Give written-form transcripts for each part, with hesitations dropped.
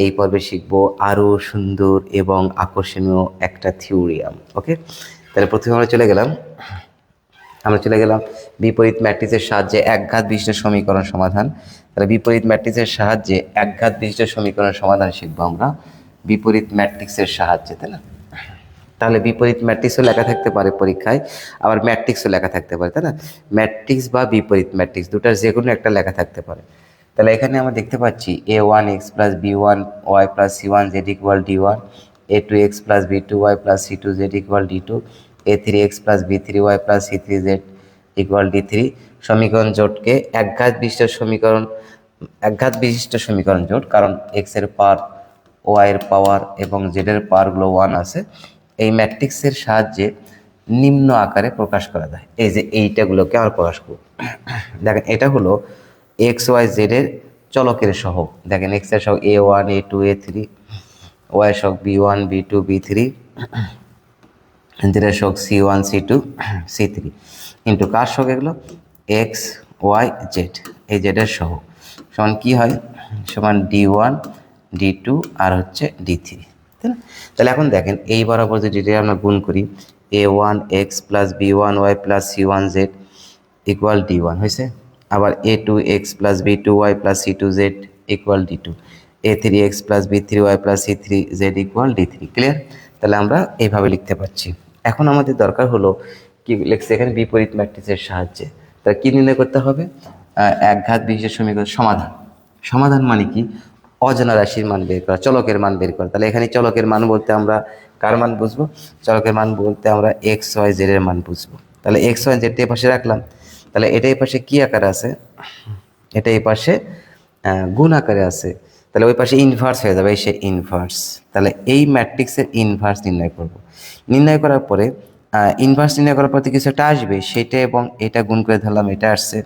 এই পর্বে শিখব আরও সুন্দর এবং আকর্ষণীয় একটা থিওরিয়াম। ওকে, তাহলে প্রথমে আমরা চলে গেলাম বিপরীত ম্যাট্রিক্সের সাহায্যে একঘাত বিশিষ্ট সমীকরণ সমাধান। তাহলে বিপরীত ম্যাট্রিক্সের সাহায্যে একঘাত বিশিষ্ট সমীকরণ সমাধান শিখবো আমরা বিপরীত ম্যাট্রিক্সের সাহায্যে, তাই না? তাহলে বিপরীত ম্যাট্রিক্সও লেখা থাকতে পারে পরীক্ষায়, আবার ম্যাট্রিক্সও লেখা থাকতে পারে, তাই না? ম্যাট্রিক্স বা বিপরীত ম্যাট্রিক্স দুটার যে কোনো একটা লেখা থাকতে পারে। তাহলে এখানে আমরা দেখতে পাচ্ছি a1x plus b1y plus c1z equal d1, a2x plus b2y plus c2z equal d2, a3x plus b3y plus c3z equal d3 সমীকরণ জোটকে একঘাত বিশিষ্ট সমীকরণ জোট, কারণ এক্স এর পাওয়ার, ওয়াই এর পাওয়ার এবং জেড এর পাওয়ারগুলো 1 আছে। এই ম্যাট্রিক্সের সাহায্যে নিম্ন আকারে প্রকাশ করা যায়। এই যে এইটাগুলোকে আমরা প্রকাশ করব। দেখেন, এটা হলো এক্স ওয়াই জেড এর চলকের সহগ। দেখেন, এক্স এর সহগ a1 a2 a3, ওয়াই এর সহগ b1 b2 b3, জেড এর সহগ c1 c2 c3 ইন্টু কার সহগ এগুলো এক্স ওয়াই জেড, এই জেড এর সহগ সমান কি হয়, সমান d1 d2 আর হচ্ছে d3, তাই না? তাহলে এখন দেখেন, এই বরাবর যদি আমরা গুণ করি a1x plus b1y plus c1z equal d1 হয়েছে, আবার a2x plus b2y plus c2z equal d2, a3x plus b3y plus c3z equal d3। Clear? তাহলে আমরা এইভাবে লিখতে পারছি। এখন আমাদের দরকার হলো কি লিখছে এখানে, বিপরীত ম্যাট্রিক্সের সাহায্যে। তাহলে কি নির্ণয় করতে হবে? একঘাত বিশিষ্ট সমীকরণ সমাধান। সমাধান মানে কি? অজানা রাশির মান বের করা, চলকের মান বের করা। তাহলে এখানে চলকের মান বলতে আমরা কার মান বুঝবো? চলকের মান বলতে আমরা এক্স ওয়াই জেড এর মান বুঝবো। তাহলে এক্স ওয়াই জেড এই পাশে রাখলাম। তাহলে এটা এই পাশে কি আকারে আছে? এটা এই পাশে গুণ আকারে আছে। তাহলে ওই পাশে ইনভার্স হয়ে যাবে, এই সে ইনভার্স। তাহলে এই ম্যাট্রিক্সের ইনভার্স নির্ণয় করব। নির্ণয় করার পরে ইনভার্স নির্ণয় করার পরে কিছু একটা আসবে, সেটা এবং এটা গুণ করে ধরলাম এটা আসছে,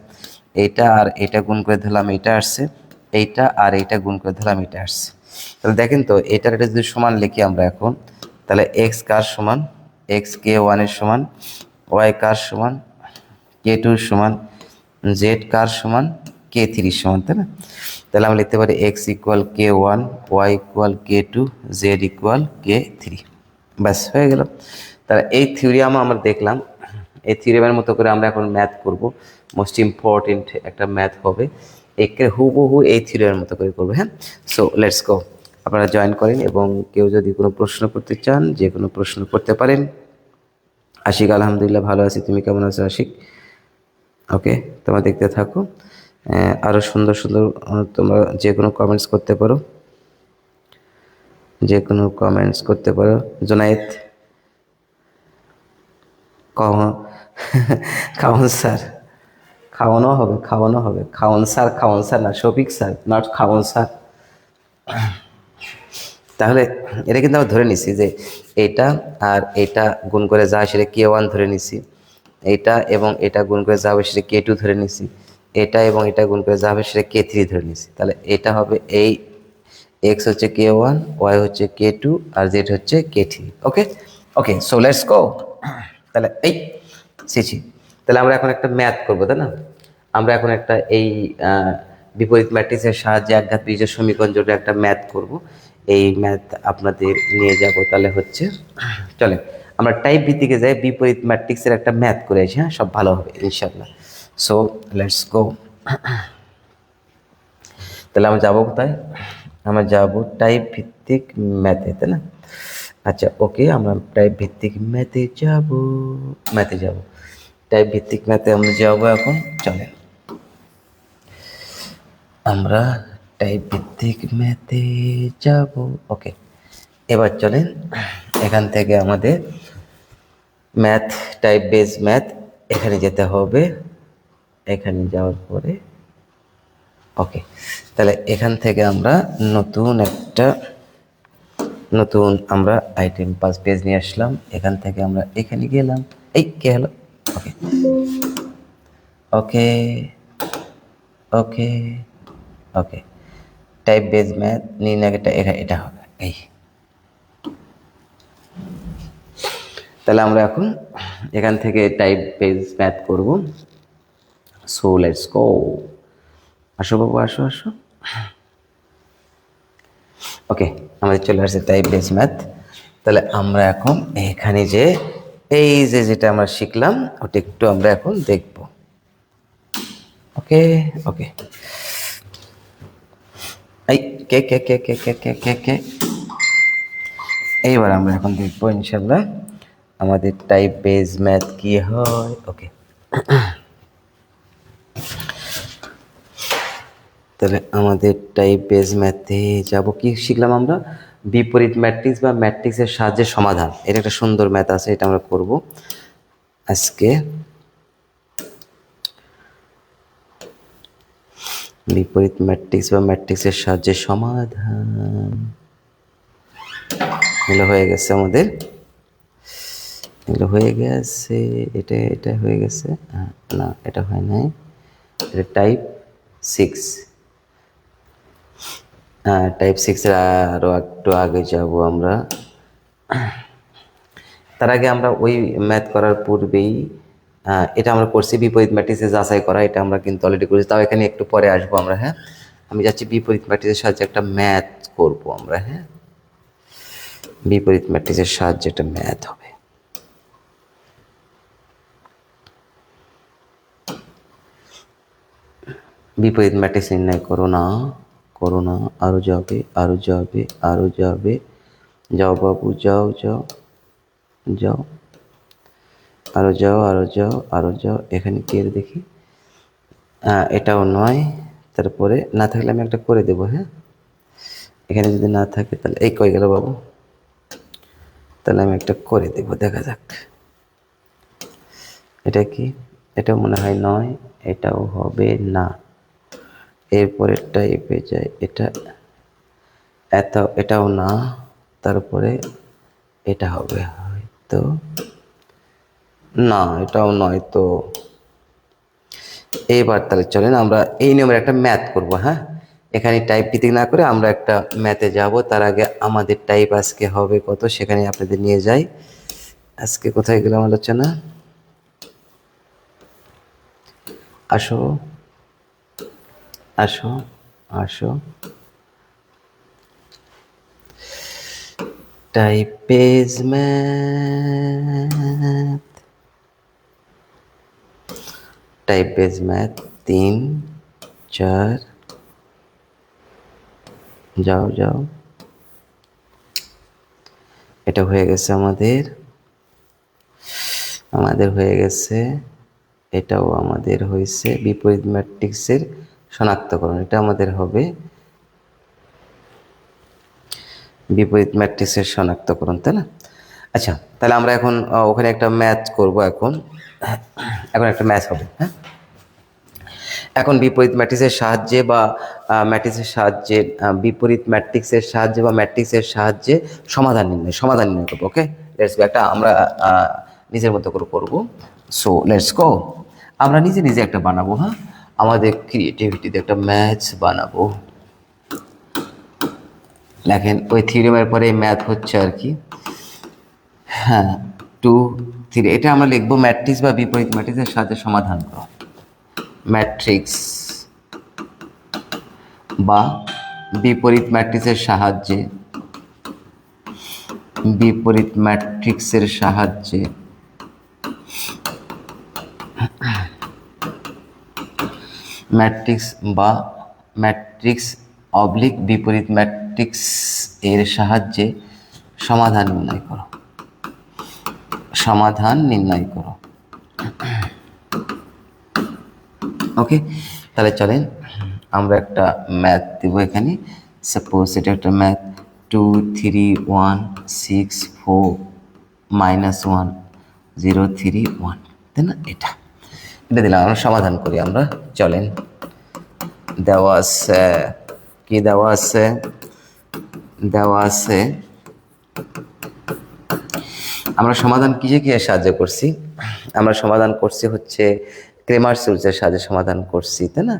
এইটা আর এটা গুণ করে ধরলাম এটা আসছে, এইটা আর এইটা গুণ করে ধরলাম এটা আসছে। তাহলে দেখেন তো, এটার এটা যদি সমান লিখি আমরা এখন, তাহলে এক্স কার সমান, এক্স কে ওয়ানের সমান, ওয়াই কার সমান, কে টুর সমান, জেড কার সমান, কে থ্রির সমান, তাই না? তাহলে আমরা লিখতে পারি এক্স ইকুয়াল কে ওয়ান, ওয়াই ইকুয়াল কে two, Z equal K three. ব্যাস হয়ে গেল। তাহলে এই থিওরিয়াম আমরা দেখলাম। এই থিওরিয়ামের মতো করে আমরা এখন ম্যাথ করব। মোস্ট ইম্পর্টেন্ট একটা ম্যাথ হবে, একে হুবহু এই থিওরিয়ামের মতো করে করবো। হ্যাঁ, সো লেটস গো। আপনারা জয়েন করেন এবং কেউ যদি কোনো প্রশ্ন করতে চান, যে কোনো প্রশ্ন করতে পারেন। আশিক আলহামদুলিল্লাহ ভালো আছি, তুমি কেমন আছো আশিক? ওকে, তোমরা দেখতে থাকো। আরও সুন্দর সুন্দর তোমরা যে কোনো কমেন্টস করতে পারো, যে কোনো কমেন্টস করতে পারো। জোনায়েদ খাওয়ান স্যার, খাওয়ানো হবে, খাওয়ান স্যার না, শফিক স্যার, নট খাওয়ান স্যার। তাহলে এটা কিন্তু আমরা ধরে নিছি যে এটা আর এটা গুণ করে যা সেটা কে ওয়ান ধরে নিছি, এটা এবং এটা গুণ করে যা হবে সেটা কে টু ধরে নিছি, এটা এবং এটা গুণ করে যা হবে সেটা কে থ্রি ধরে নিছি। তাহলে এটা হবে এই এক্স হচ্ছে কে ওয়ান, ওয়াই হচ্ছে কে টু আর জেড হচ্ছে কে three. Okay okay, so let's go. তাহলে এই শিখি। তাহলে আমরা এখন একটা ম্যাথ করবো, তাই না? আমরা এখন একটা এই বিপরীত ম্যাট্রিক্সের সাহায্যে একঘাত বিশিষ্ট সমীকরণ জোটে একটা ম্যাথ করব। এই ম্যাথ আপনাদের নিয়ে যাব। তাহলে হচ্ছে চলে আমরা টাইপ ভিত্তিকে যাই, বিপরীত ম্যাট্রিক্সের একটা ম্যাথ করে আসি। হ্যাঁ, সব ভালো হবে ইনশাল্লাহ। So let's go. তাহলে আমরা যাবো কোথায়? আমরা যাবো টাইপ ভিত্তিক ম্যাথে, তাই না? আচ্ছা ওকে, আমরা টাইপ ভিত্তিক ম্যাথে যাব। টাইপ ভিত্তিক ম্যাথে আমরা যাবো এখন। চলেন আমরা টাইপ ভিত্তিক ম্যাথে যাব। ওকে, এবার চলেন এখান থেকে আমাদের ম্যাথ, টাইপ বেস ম্যাথ, এখানে যেতে হবে। এখানে যাওয়ার পরে ওকে, তাহলে এখান থেকে আমরা নতুন আমরা আইটেম 5 পেজ নিয়ে আসলাম। এখান থেকে আমরা এখানে গেলাম। এই কে হলো? ওকে ওকে ওকে ওকে, টাইপ বেস ম্যাথ নির্ণয়টা এটা হবে এই। তাহলে আমরা এখন এখান থেকে টাইপ বেস ম্যাথ করব। সো লেটস গো। আসো বাবু, আসো আসো। ওকে, আমাদের চলে আসছে টাইপ বেস ম্যাথ। তাহলে আমরা এখন এখানে যে এই যে যেটা আমরা শিখলাম ওটা একটু আমরা এখন দেখব। ওকে ওকে, এই কে কে কে কে কে কে কে কে এইবার আমরা এখন দেখবো ইনশাল্লাহ আমাদের টাইপ বেস ম্যাথ কি হয়। ওকে, তাহলে আমাদের টাইপ বেস ম্যাথে যাব। কি শিখলাম আমরা? বিপরীত ম্যাট্রিক্স বা ম্যাট্রিক্সের সাহায্যে সমাধান। এটা একটা সুন্দর ম্যাথ আছে, এটা আমরা করব আজকে। বিপরীত ম্যাট্রিক্স বা ম্যাট্রিক্সের সাহায্যে সমাধান এগুলো হয়ে গেছে আমাদের, এগুলো হয়ে গেছে। এটা এটা হয়ে গেছে, না এটা হয় নাই, এটা টাইপ 6। হ্যাঁ, টাইপ 6-এর আরও একটু আগে যাব আমরা। তার আগে আমরা ওই ম্যাথ করার পূর্বেই এটা আমরা করছি বিপরীত ম্যাট্রিক্সে যাচাই করা, এটা আমরা কিন্তু অলরেডি করেছি। তাও এখানে একটু পরে আসবো আমরা। হ্যাঁ, আমি যাচ্ছি বিপরীত ম্যাট্রিক্সের সাহায্যে একটা ম্যাথ করব আমরা। হ্যাঁ, বিপরীত ম্যাট্রিক্সের সাহায্যে একটা ম্যাথ হবে। বিপরীত ম্যাট্রিক্স নির্ণয় করো না, করো না, আরও যাবে, আরও যাবে, আরও যাবে, যাও বাবু যাও যাও যাও, আরও যাও, আরও যাও, আরও যাও। এখানে কি এর দেখি, এটাও নয়। তারপরে না থাকলে আমি একটা করে দেবো। হ্যাঁ, এখানে যদি না থাকে তাহলে এই কই গেল বাবু, তাহলে আমি একটা করে দেবো, দেখা যাক। এটা কি, এটাও মনে হয় নয়, এটাও হবে না। এরপরে টাইপে যায়, এটা এত, এটাও না। তারপরে এটা হবে হয়তো না, এটাও নয় তো। এবার তাহলে চলেন আমরা এই নিয়মের একটা ম্যাথ করব। হ্যাঁ, এখানে টাইপ পিটিং না করে আমরা একটা ম্যাথে যাব। তার আগে আমাদের টাইপ আজকে হবে কত, সেখানে আপনাদের নিয়ে যাই। আজকে কোথায় গেলাম আলোচনা, আসো আসো আসো, type base math, type base math 3 4, যাও যাও। এটা হয়ে গেছে আমাদের, আমাদের হয়ে গেছে। এটাও আমাদের হয়েছে বিপরীত ম্যাট্রিক্সের শনাক্তকরণ। এটা আমাদের হবে বিপরীত ম্যাট্রিক্সের শনাক্তকরণ, তাই না? আচ্ছা, তাহলে আমরা এখন ওখানে একটা ম্যাথ করব। এখন এখন একটা ম্যাথ হবে। হ্যাঁ, এখন বিপরীত ম্যাট্রিক্সের সাহায্যে বা ম্যাট্রিক্সের সাহায্যে, বিপরীত ম্যাট্রিক্সের সাহায্যে বা ম্যাট্রিক্সের সাহায্যে সমাধান নির্ণয় করবো। ওকে, লেটস গো। একটা আমরা নিজের মতো করে করবো। সো লেটস গো, আমরা নিজে নিজে একটা বানাবো। হ্যাঁ, আমাদের ক্রিয়েটিভিটিতে একটা ম্যাথ বানাবো। দেখেন ওই থিওরেমের পরে ম্যাথ হচ্ছে আর কি। হ্যাঁ, 2 3, এটা আমরা লিখবো ম্যাট্রিক্স বা বিপরীত ম্যাট্রিক্সের সাহায্যে সমাধান করো। ম্যাট্রিক্স বা বিপরীত ম্যাট্রিক্সের সাহায্যে, বিপরীত ম্যাট্রিক্সের সাহায্যে ম্যাট্রিক্স বা ম্যাট্রিক্স অবলিক বিপরীত ম্যাট্রিক্স এর সাহায্যে সমাধান নির্ণয় করো, সমাধান নির্ণয় করো। ওকে, তাহলে চলেন আমরা একটা ম্যাথ দেবো এখানে। সাপোজ এটা একটা ম্যাথ 2 3 1 6 4 -1 0 3 1, তাই না? এটা এটা দিলাম, আমরা সমাধান করি আমরা। চলেন, দেওয়া আছে কি, দেওয়া আছে, দেওয়া আছে আমরা সমাধান কিসে কিসে সাহায্য করছি? আমরা সমাধান করছি হচ্ছে ক্রেমার রুলসের সাহায্যে সমাধান করছি, তাই না?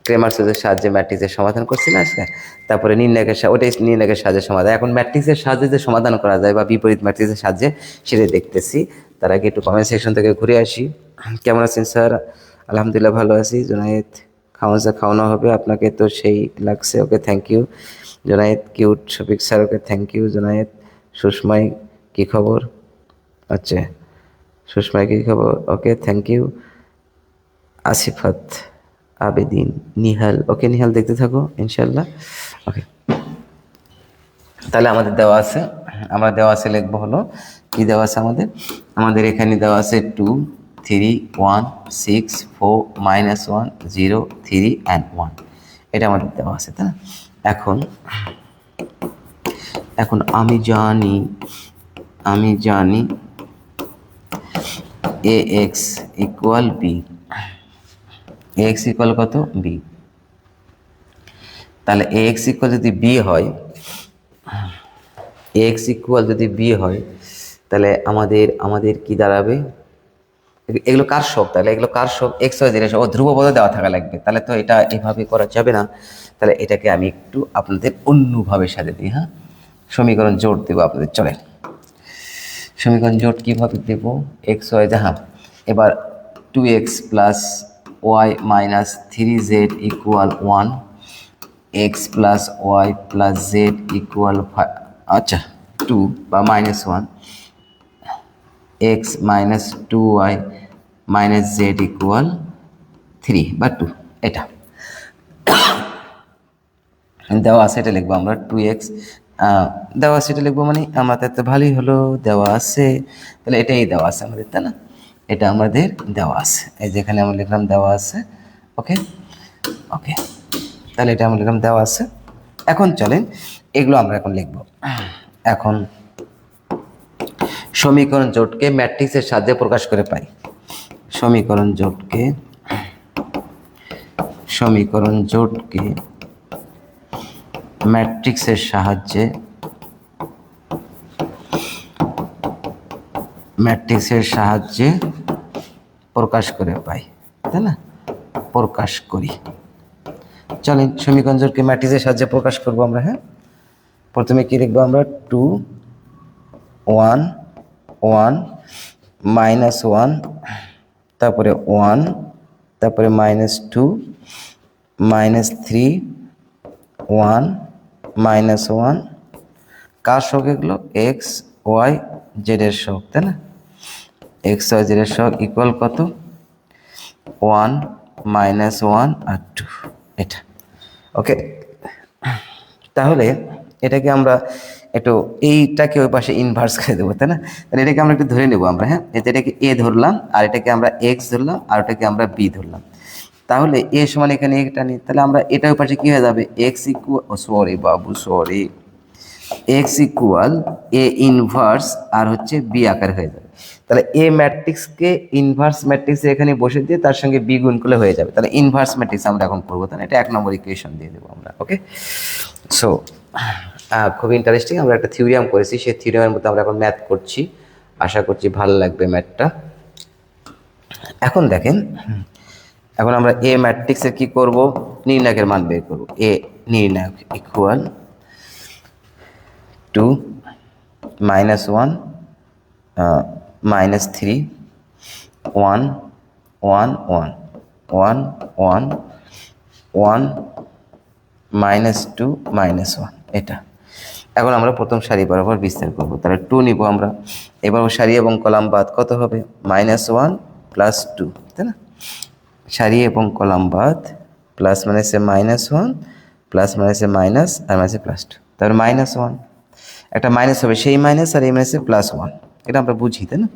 ক্রেমার রুলসের সাহায্যে ম্যাট্রিক্সের সমাধান করছি না আজকে। তারপরে নির্ণায়কের, ওটাই নির্ণায়কের সাহায্যে সমাধান। এখন ম্যাট্রিক্সের সাহায্যে যে সমাধান করা যায় বা বিপরীত ম্যাট্রিক্সের সাহায্যে, সেটাই দেখতেছি। তার আগে একটু কমেন্ট সেকশন থেকে ঘুরে আসি। কেমন আছেন স্যার? আলহামদুলিল্লাহ ভালো আছি। জুনায়েদ খাওয়া খাওয়ানো হবে আপনাকে, তো সেই লাগছে। Okay, thank you Zonayed. Cute Shafiq sir, okay thank you Zonayed. সুষমাই, কী খবর? আচ্ছা, সুষমাই কী খবর? Okay, thank you. Asifat, Abedin, Nihal, okay Nihal দেখতে থাকো ইনশাল্লাহ। ওকে, তাহলে আমাদের দেওয়া আছে, আমরা দেওয়া আছে লিখবো হলো কি দেওয়া আছে আমাদের, আমাদের এখানে দেওয়া আছে 2 3 1 6 4 -1 0 3 and 1, এটা আমাদের দেওয়া আছে, তাই না? এখন এখন আমি জানি ax equal B, ax equal কত? বি। তাহলে ax ইকুয়াল যদি বি হয়, ax ইকুয়াল যদি বি হয়, তাহলে আমাদের কি দাঁড়াবে? এগুলো কার সব? তাহলে এগুলো কার সব? এক্স ওয়াই জেড সব ধ্রুবপদে দেওয়া থাকা লাগবে, তাহলে তো এটা এভাবে করা যাবে না। তাহলে এটাকে আমি একটু আপনাদের অন্যভাবে সাজে দিই। হ্যাঁ, সমীকরণ জোট দেবো আপনাদের, চলেন সমীকরণ জোট কীভাবে দেব? এক্স ওয়াই, হ্যাঁ, এবার 2x plus Y minus 3z equal 1, X plus Y plus Z equal 5, আচ্ছা 2 বা -1, এক্স minus 2y minus Z equal 3 বা 2, এটা দেওয়া আছে, এটা লিখবো আমরা 2x দেওয়া আছে, এটা লিখবো মানে আমাদের তো ভালোই হলো, দেওয়া আছে, তাহলে এটাই দেওয়া আছে আমাদের, তাই না? এটা আমাদের দেওয়া আছে, এই যেখানে আমরা লিখলাম দেওয়া আছে। ওকে ওকে, তাহলে এটা আমরা লিখলাম দেওয়া আছে। এখন চলেন এগুলো আমরা এখন লিখবো। এখন সমীকরণ জোটকে ম্যাট্রিক্সের সাহায্যে প্রকাশ করে পাই। সমীকরণ জোটকে ম্যাট্রিক্সের সাহায্যে প্রকাশ করে পাই, তাই না? প্রকাশ করি। চলেন সমীকরণ জোটকে ম্যাট্রিক্সের সাহায্যে প্রকাশ করবো আমরা। হ্যাঁ, প্রথমে কি লিখবো আমরা? 2 1 1 -1, তারপরে 1, তারপরে -2 -3 1 -1, কার সহগ এগুলো? এক্স ওয়াই জেডের সহগ, তাই না? এক্স ওয়াই জেডের সহগ ইকুয়াল কত? 1 -1 আর 2, এটা। ওকে, তাহলে এটাকে আমরা একটু এইটাকে ওই পাশে ইনভার্স করে দেবো, তাই না? তাহলে এটাকে আমরা একটু ধরে নেবো আমরা। হ্যাঁ, এটাকে এ ধরলাম, আর এটাকে আমরা এক্স ধরলাম, আর ওটাকে আমরা বি ধরলাম। তাহলে এ সমান এখানে এটা নিই, তাহলে আমরা এটা ওই পাশে কী হয়ে যাবে? এক্স ইকুয়াল এ ইনভার্স আর হচ্ছে বি আকার হয়ে যাবে। তাহলে এ ম্যাট্রিক্সকে ইনভার্স ম্যাট্রিক্সে এখানে বসে দিয়ে তার সঙ্গে বি গুণ করলে হয়ে যাবে। তাহলে ইনভার্স ম্যাট্রিক্স আমরা এখন করবো, তাহলে এটা 1 নম্বর ইকুয়েশন দিয়ে দেবো আমরা। ওকে, সো খুব ইন্টারেস্টিং, আমরা একটা থিওরিয়াম করেছি, সেই থিওরিয়ামের মধ্যে আমরা এখন ম্যাথ করছি, আশা করছি ভালো লাগবে ম্যাথটা। এখন দেখেন, এখন আমরা এ ম্যাট্রিক্সের কি করব? নির্ণায়কের মান বের করব। এ নির্ণায়ক ইকুয়াল 2 -1 -3 1 1 1 1 1 1 -2 -1, এটা। এখন আমরা প্রথম সারি বরাবর বিস্তার করব, তাহলে 2 নিব আমরা। এবার সারি এবং কলাম বাদ কত হবে? -1 + 2, তাই না? সারি এবং কলাম বাদ, প্লাস মাইনাসে -1 প্লাস মাইনাসে মাইনাস আর মাইনাসে +2, তারপরে -1 একটা মাইনাস হবে, সেই মাইনাস আর এই মাইনাসে +1, এটা আমরা বুঝি, তাই না?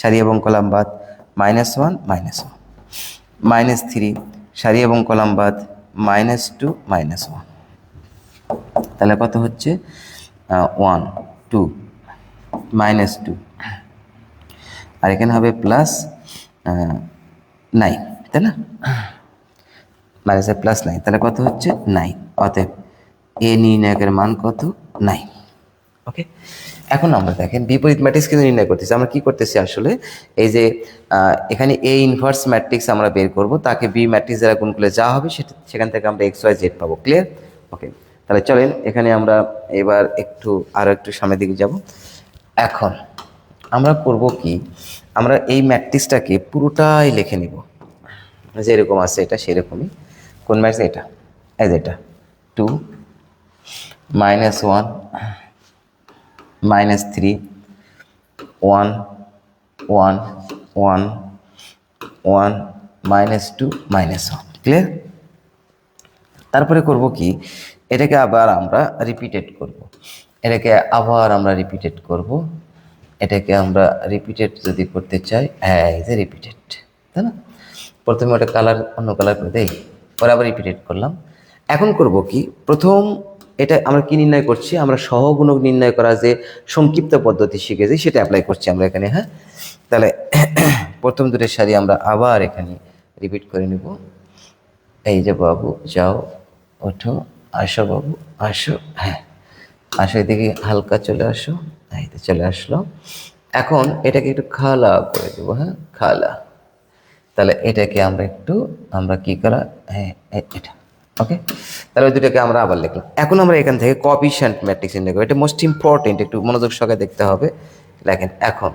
সারি এবং কলাম বাদ -1 -1 -3, সারি এবং কলাম বাদ -2 -1, তাহলে কত হচ্ছে? 1 2 -2, আর এখানে হবে +9, তাই না? মাইনাসে +9, তাহলে কত হচ্ছে? 9। অতএব এ নির্ণায়কের মান কত? 9। ওকে, এখন আমরা দেখেন বিপরীত ম্যাট্রিক্স কিন্তু নির্ণয় করতেছি। আমরা কি করতেছি আসলে, এই যে এখানে এ ইনভার্স ম্যাট্রিক্স আমরা বের করব, তাকে বি ম্যাট্রিক্স দ্বারা গুণ করলে যা হবে সেখান থেকে আমরা এক্স ওয়াই জেড পাবো। ক্লিয়ার? ওকে, তাহলে চলেন এখানে আমরা এবার আরও একটু সামনের দিকে যাব। এখন আমরা করব কি, আমরা এই ম্যাট্রিক্সটাকে পুরোটাই লিখে নিব, যেরকম আছে এটা সেরকমই কোন ম্যাট্রিক্স? এটা, এই যে এটা 2 -1 -3 1 1 1 1 -2 -1। ক্লিয়ার? তারপরে করব কি, এটাকে আবার আমরা রিপিটেড করব, এটাকে আবার আমরা রিপিটেড করব, এটাকে আমরা রিপিটেড যদি করতে চাই, হ্যাঁ এই যে রিপিটেড, তাই না? প্রথমে ওটা কালার অন্য কালার করে দেই, পরে আবার রিপিটেড করলাম। এখন করব কি, প্রথম এটা আমরা কি নির্ণয় করছি, আমরা সহগুণক নির্ণয় করা যে সংক্ষিপ্ত পদ্ধতি শিখেছি সেটা অ্যাপ্লাই করছি আমরা এখানে। হ্যাঁ, তাহলে প্রথম দুটো সারি আমরা আবার এখানে রিপিট করে নেব। এই যে বাবু যাও, ওঠো, আসো বাবু আসো, হ্যাঁ আসো, এদিকে হালকা চলে আসো, এই তো চলে আসলো। এখন এটাকে একটু খালা করে দেবো, হ্যাঁ খালা। তাহলে এটাকে আমরা কি করা, হ্যাঁ এটা, ওকে। তাহলে ওই দুটাকে আমরা আবার লিখলাম। এখন আমরা এখান থেকে কোএফিশিয়েন্ট ম্যাট্রিক্স নির্ণয় করব, এটা মোস্ট ইম্পর্টেন্ট, একটু মনোযোগ সহকারে দেখতে হবে। দেখেন এখন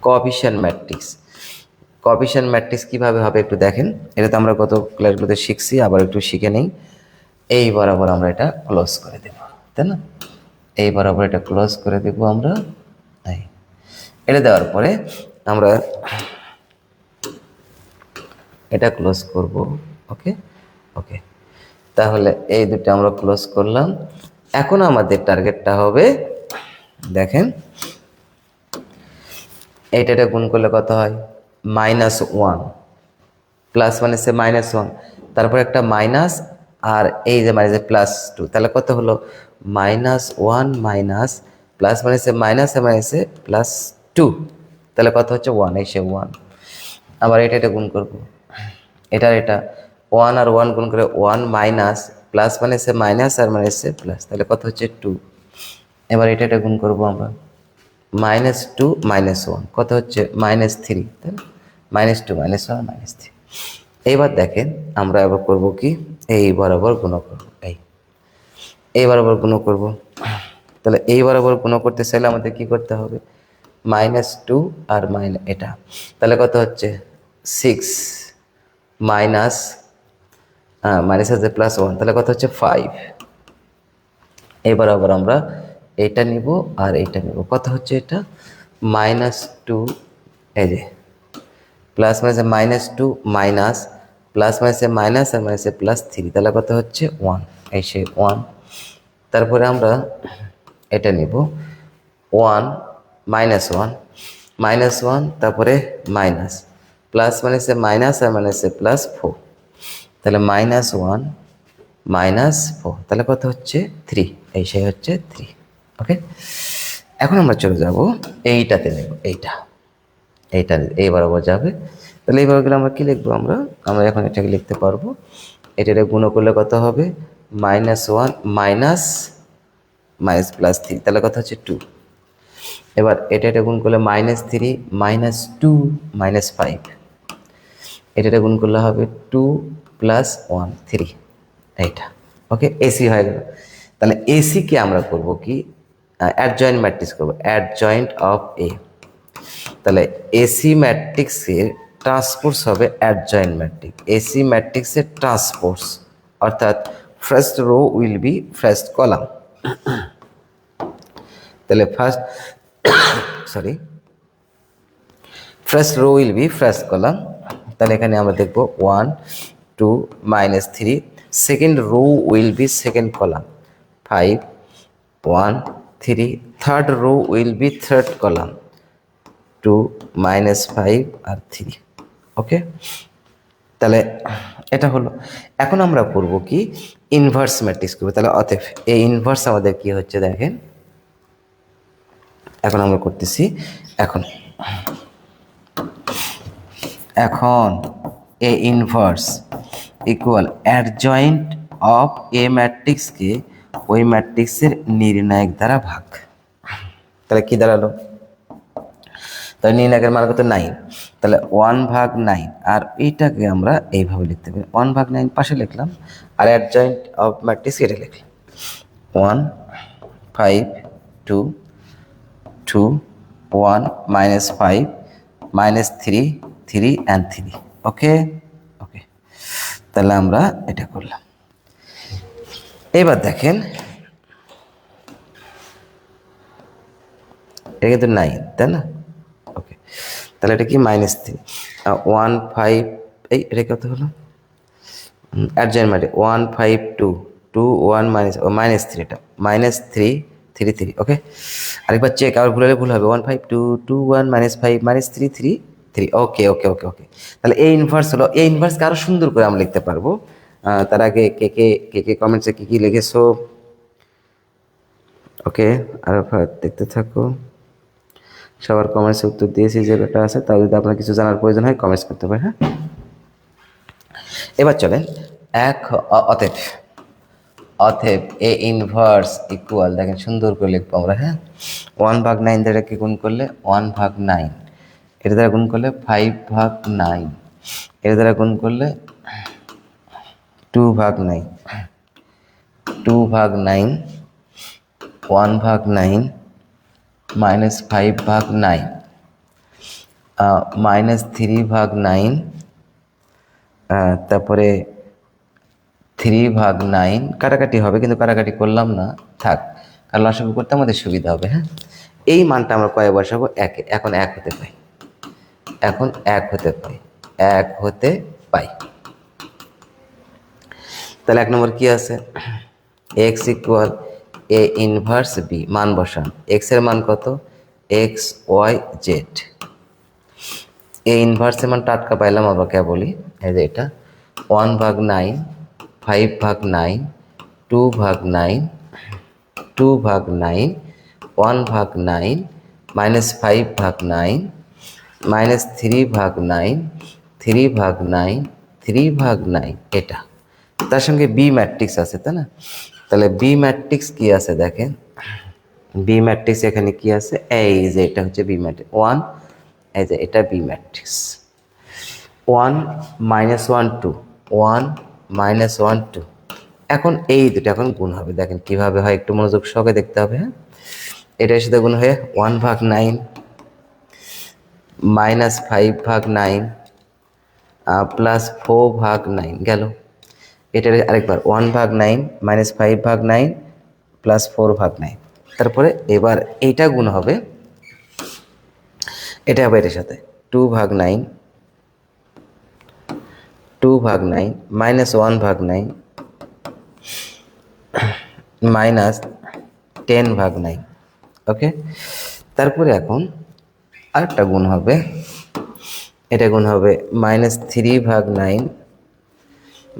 কোএফিশিয়েন্ট ম্যাট্রিক্স কীভাবে হবে একটু দেখেন। এটা তো আমরা গত ক্লাসগুলোতে শিখছি, আবার একটু শিখে নেই। এই বরাবর আমরা এটা ক্লোজ করে দেব, তাই না? এই বরাবর এটা ক্লোজ করে দেব আমরা। এটা দেওয়ার পরে আমরা এটা ক্লোজ করব, ওকে ওকে। তাহলে এই দুটো আমরা ক্লোজ করলাম। এখন আমাদের টার্গেটটা হবে, দেখেন এটা গুণ করলে কত হয়, -1 প্লাস মানে সে -1, তারপর একটা মাইনাস, আর এই যে মানে যে +2, তাহলে কত হলো -1 মাইনাস প্লাস মানে সে মাইনাস মানে সে +2, তাহলে কত হচ্ছে 1, এই সে 1। আবার এটা গুণ করব, এটা 1 আর 1 গুণ করে 1 মাইনাস প্লাস মানে সে মাইনাস আর মানে সে প্লাস, তাহলে কত হচ্ছে 2। এবার এটা গুণ করব আমরা, -2 -1 কত হচ্ছে -3, তাই না? -2 -1 -3। এইবার দেখেন আমরা এবার করব কি, এই বরাবর গুণ করব, এই বরাবর গুণ করব। তাহলে এই বরাবর গুণ করতে চাইলে আমাদের কি করতে হবে, -2 আর এটা, তাহলে কত হচ্ছে 6 মাইনাস মাইনাস আছে +1, তাহলে কত হচ্ছে 5। এবার আবার আমরা এটা নিব আর এইটা নিব, কত হচ্ছে এটা -2, এই যে প্লাস মানে -2 মাইনাস প্লাস মানে মাইনাস আর মানে +3, তাহলে কত হচ্ছে 1, এই সে 1। তারপরে আমরা এটা নিব 1 -1 তারপরে মাইনাস প্লাস মানে মাইনাস আর মানে +4, তাহলে -1 -4, তাহলে কত হচ্ছে 3, এই সেই হচ্ছে 3, ওকে। এখন আমরা চলে যাব এইটাতে নেব, এইটা এই বরাবর যাবে। তাহলে এই বরাবর আমরা কি লিখবো, আমরা এখন এটাকে লিখতে পারবো, এটা গুণ করলে কত হবে -1 মাইনাস +3, তাহলে কত হচ্ছে 2। এবার এটা গুণ করলে -3 -2 -5, এটা গুণ করলে হবে 2 + 1 3, এইটা, ওকে। এসি হয়ে গেল। তাহলে এসি কে আমরা করব কি, অ্যাডজয়েন্ট ম্যাট্রিক্স করব, অ্যাডজয়েন্ট অফ এ। তাহলে এসি ম্যাট্রিক্সের ট্রান্সপোজ হবে অ্যাডজয়েন্ট ম্যাট্রিক্স, এসি ম্যাট্রিক্সের ট্রান্সপোজ, অর্থাৎ first row will be first column. তাহলে first row will be first column. তাহলে এখানে আমরা দেখব 1 2 -3, second row will be second column 5 1 3, third row will be third column 2 -5 আর 3, ওকে। তাহলে এটা হলো। এখন আমরা করব কি, ইনভার্স ম্যাট্রিক্স করব। তাহলে অতএব এই ইনভার্স আমাদের কি হচ্ছে দেখেন, এখন আমরা করতেছি, এখন A inverse equal adjoint of এ ম্যাট্রিক্সকে ওই ম্যাট্রিক্সের নির্ণায়ক দ্বারা ভাগ। তাহলে কি দাঁড়ালো, তাহলে নির্ণায়কের মান কত 9, তাহলে 1/9, আর এইটাকে আমরা এইভাবে লিখতে পারি 1/9 পাশে লিখলাম, আর অ্যাডজয়েন্ট অফ ম্যাট্রিক্স এটা লিখলাম 1 5 2 2 1 -5 -3 3 and 3, ওকে ওকে। তাহলে আমরা এটা করলাম। এবার দেখেন এটা কিন্তু 9, তাই না? ওকে, তাহলে এটা কি -3 1 5 এই এটা কত হলো অ্যাডজয়েন্ট 1 5 2 2 1 -3, এটা -3 3 3। ওকে, আরেকবার চেক, আবার ভুল হলে ভুল হবে। 1 5 2 2 1 -5 -3 3 3। ওকে ওকে ওকে ওকে, তাহলে এই ইনভার্স হলো। এই ইনভার্সকে আরো সুন্দর করে আমরা লিখতে পারবো। তার আগে কে কমেন্টসে কি লিখেছো? ওকে, আর দেখতে থাকো। সবার কমেন্টসে উত্তর দিয়েছি যেটা আছে, তাও যদি আপনার কিছু জানার প্রয়োজন হয় কমেন্টস করতে পারেন। হ্যাঁ, এবার চলেন অতএব অতএব এ ইনভার্স ইকুয়াল, দেখেন সুন্দর করে লিখবো আমরা। হ্যাঁ, 1/9 দ্বারা কি গুণ করলে 1/9, এটা দ্বারা গুণ করলে 5/9, এটা দ্বারা গুণ করলে 2/9, 2/9, 1/9 -5/9 -3/9, তারপরে 3/9। কাটাকাটি হবে কিন্তু কাটাকাটি করলাম না, থাক, কারণ লসাগু করতে আমাদের সুবিধা হবে। হ্যাঁ, এই মানটা আমরা কয়ে বসাবো? একে। এখন এক হতে পাই, এখন এক হতে পাই, এক হতে পাই। তাহলে 1 নম্বর কি আছে? x equal A inverse B, মান বসান। x এর মান কত? x y z। এ ইনভার্সের মান টাটকা পাইলাম আমরা কেবলই, এই যে এটা 1/9 5/9 2/9 2/9 1/9 -5/9 -3/9 3/9 3/9, এটা। তার সঙ্গে বি ম্যাট্রিক্স আছে, তাই না? তাহলে বি ম্যাট্রিক্স কি আছে দেখেন। বি ম্যাট্রিক্স এখানে কি আছে? এই যে এটা হচ্ছে বি ম্যাট্রিক্স 1, এই যে এটা বি ম্যাট্রিক্স 1 -1 2 1 -1 2। এখন এই দুটো এখন গুণ হবে, দেখেন কিভাবে হয়, একটু মনোযোগ সহকারে দেখতে হবে। হ্যাঁ, এটার সাথে গুণ হয়ে 1/9 -5/9 +4/9 গেল। এটার আরেকবার 1/9 -5/9 +4/9। তারপরে এবার এইটা গুণ হবে, এটা হবে এটার সাথে 2/9 -1/9 -10/9। ওকে, তারপরে এখন আরেকটা গুণ হবে, এটা গুণ হবে -3/9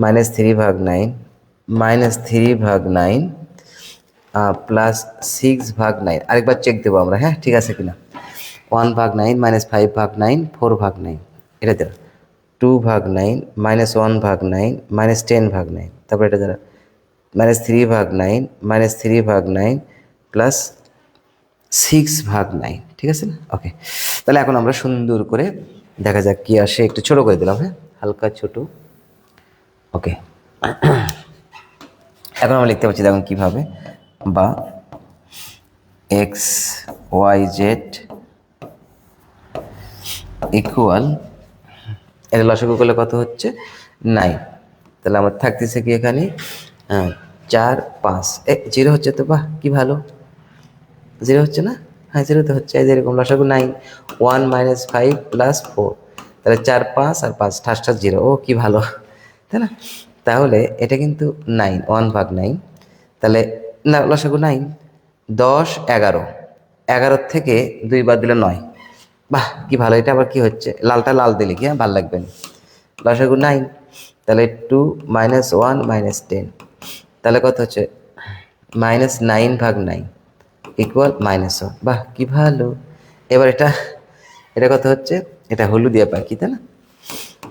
-3/9 -3/9 +6/9। আরেকবার চেক দেবো আমরা, হ্যাঁ ঠিক আছে কিনা। 1/9 -5/9 4/9, এটা দ্বারা 2/9 -1/9 -10/9, তারপর এটা দ্বারা -3/9 -3/9 +6/9, ঠিক আছে না? ওকে, তাহলে এখন আমরা সুন্দর করে দেখা যাক কি আসে। একটু ছোট করে দিলাম, হ্যাঁ হালকা ছোট। ওকে, এখন আমরা লিখতে পারছি দেখুন কিভাবে, বা x y z ইকুয়াল, এর লসাগু করলে কত হচ্ছে? 9। তাহলে আমার থাকতেছে কি এখানে 4 5 0 হচ্ছে তো, বাহ কি ভালো, 0 হচ্ছে না? হ্যাঁ 0 তো হচ্ছে, এই যেরকম লসাগু 9 1 -5 +4, তাহলে 4 5 আর 5 ঠাসটা 0। ও কি ভালো, তাই না? তাহলে এটা কিন্তু 9 1/9, তাহলে না লসাগু 9 10 11, 11 থেকে 2 বাদ দিলে 9। বাহ কি ভালো, এটা আবার কি হচ্ছে, লালটা লাল দিলে কি, হ্যাঁ ভালো লাগবে না। লসাগু 9, তাহলে 2 -1 -10, তাহলে কত হচ্ছে -9/9 ইকুয়াল -1। বাহ কি ভালো। এবার এটা এটা কত হচ্ছে? এটা হলুদিয়া পাখি, তাই না?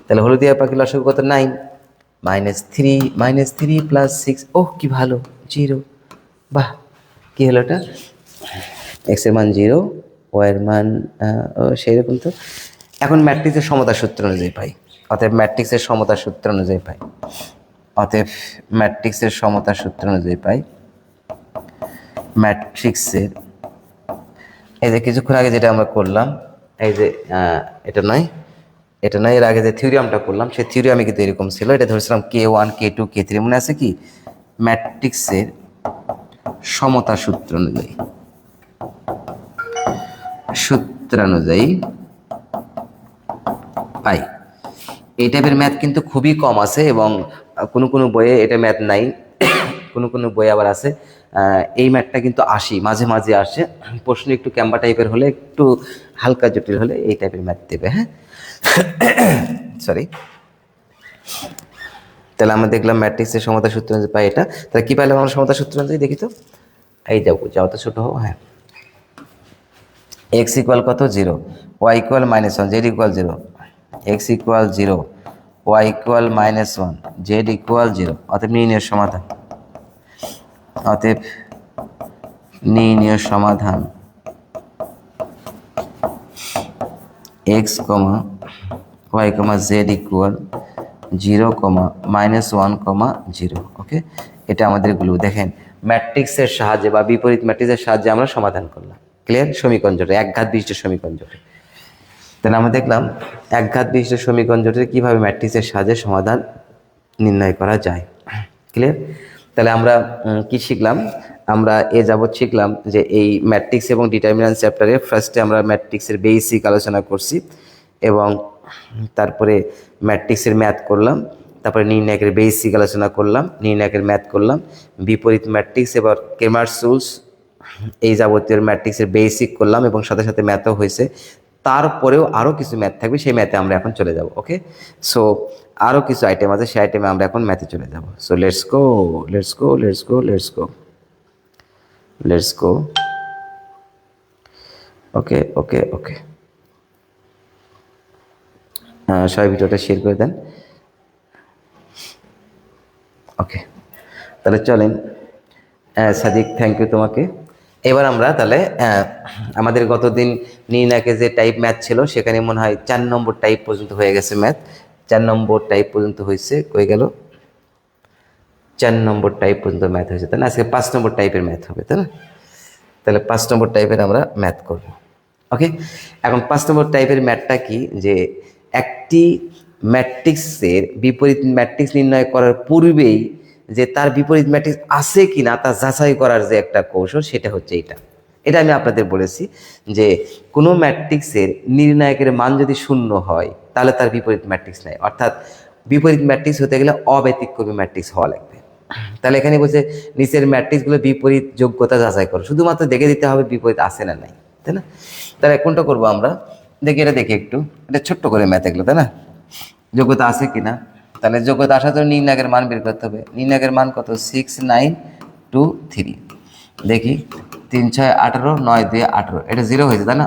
তাহলে হলুদিয়া পাখি লসাগু কত? 9 -3 -3 +6, ওহ কি ভালো 0। বাহ কি হলো এটা, এক্স এর মান 0, ওয়াই এর মান সেই রকম। তো এখন ম্যাট্রিক্সের সমতা সূত্র অনুযায়ী পাই, অতএব ম্যাট্রিক্সের সমতা সূত্র অনুযায়ী পাই, অতএব ম্যাট্রিক্সের সমতা সূত্র অনুযায়ী পাই ম্যাট্রিক্সের, এই যে কিছুক্ষণ আগে যেটা আমরা করলাম, এই যে এটা নয়, এটা না, এর আগে যে থিওরিয়ামটা করলাম সেই থিওরিয়ামে কিন্তু এরকম ছিল, এটা ধরেছিলাম K1 K2 K3, মনে আছে কি ম্যাট্রিক্সের সমতা সূত্রানুযায়ী পাই। এই টাইপের ম্যাথ কিন্তু খুবই কম আছে এবং কোনো কোনো বইয়ে এটা ম্যাথ নাই, কোনো কোনো বই আবার আছে। এই ম্যাথটা কিন্তু মাঝে মাঝে আসে, প্রশ্ন একটু ক্যাম্বা টাইপের হলে, একটু হালকা জটিল হলে এই টাইপের ম্যাথ দেবে। হ্যাঁ, সরি। তাহলে আমরা দেখলাম ম্যাট্রিক্সের সমতা সূত্র অনুযায়ী পাই এটা। তাহলে কী পাইলাম আমরা সমতা সূত্র অনুযায়ী? দেখি তো, এই যাও তো ছোটো হও। হ্যাঁ, এক্স ইকুয়াল কত 0, Y equal -1, Z equal 0, X equal 0, Y equal -1, Z equal 0। অতএব নির্ণয় সমাধান X comma Y comma Z equal 0, -1, 0। Okay, এটা আমাদের গুলো। দেখেন, ম্যাট্রিক্সের সাহায্যে বা বিপরীত ম্যাট্রিক্সের সাহায্যে আমরা সমাধান করলাম। ক্লিয়ার? সমীকরণ জোটে, একঘাত বিশিষ্ট সমীকরণ জোটে। তাহলে আমরা দেখলাম একঘাত বিশিষ্ট সমীকরণ জোটের কীভাবে ম্যাট্রিক্সের সাহায্যে সমাধান নির্ণয় করা যায়। ক্লিয়ার? তাহলে আমরা কি শিখলাম? আমরা যাবৎ শিখলাম যে এই ম্যাট্রিক্স এবং ডিটারমিন্যান্ট চ্যাপ্টারে ফার্স্টে আমরা ম্যাট্রিক্সের বেসিক আলোচনা করছি এবং তারপরে ম্যাট্রিক্সের ম্যাথ করলাম, তারপরে নির্ণায়কের বেসিক আলোচনা করলাম, নির্ণায়কের ম্যাথ করলাম, বিপরীত ম্যাট্রিক্স এবার ক্রেমার্স রুলস, এই যাবতীয় ম্যাট্রিক্সের বেসিক করলাম এবং সাথে সাথে ম্যাথও হয়েছে। তারপরেও আরও কিছু ম্যাথ থাকবে, সেই ম্যাথে আমরা এখন চলে যাব। ওকে, সো আরও কিছু আইটেম আছে, সেই আইটেমে আমরা এখন ম্যাথে চলে যাব। সো লেটস গো। ওকে, সবাই ভিডিওটা শেয়ার করে দেন। ওকে, তাহলে চলেন। সাদিক, থ্যাংক ইউ তোমাকে। এবার আমরা তাহলে আমাদের গতদিন নির্ণায়কে যে টাইপ ম্যাথ ছিল সেখানে মনে হয় 4 নম্বর টাইপ পর্যন্ত হয়ে গেছে ম্যাথ। 4 নম্বর টাইপ পর্যন্ত হয়েছে, কই গেল? 4 নম্বর টাইপ পর্যন্ত ম্যাথ হয়েছে, তাই না? আজকে 5 নম্বর টাইপের ম্যাথ হবে, তাই না? তাহলে 5 নম্বর টাইপের আমরা ম্যাথ করব। ওকে, এখন 5 নম্বর টাইপের ম্যাথটা কি, যে একটি ম্যাট্রিক্সের বিপরীত ম্যাট্রিক্স নির্ণয় করার পূর্বেই যে তার বিপরীত ম্যাট্রিক্স আছে কি না তা যাচাই করার যে একটা কৌশল, সেটা হচ্ছে এটা আমি আপনাদের বলেছি যে কোনো ম্যাট্রিক্সের নির্ণায়কের মান যদি 0 হয় তাহলে তার বিপরীত ম্যাট্রিক্স নেই, অর্থাৎ বিপরীত ম্যাট্রিক্স হতে গেলে অব্যতিক্রমী ম্যাট্রিক্স হওয়া লাগবে। তাহলে এখানে বলছে নিচের ম্যাট্রিক্সগুলো বিপরীত যোগ্যতা যাচাই করো, শুধুমাত্র দেখে দিতে হবে বিপরীত আছে না নাই, তাই না? তাহলে কোনটা করবো আমরা? দেখি একটু, এটা ছোট্ট করে ম্যাথ এগুলো, তাই না? যোগ্যতা আছে কিনা? তাহলে যোগ্যতা আসার জন্য নির্ণায়কের মান বের করতে হবে। নির্ণায়কের মান কত? 6, 9, 2, 3। দেখি, 3, 6, 18, 9, 2, 18, এটা 0 হয়েছে, তাই না?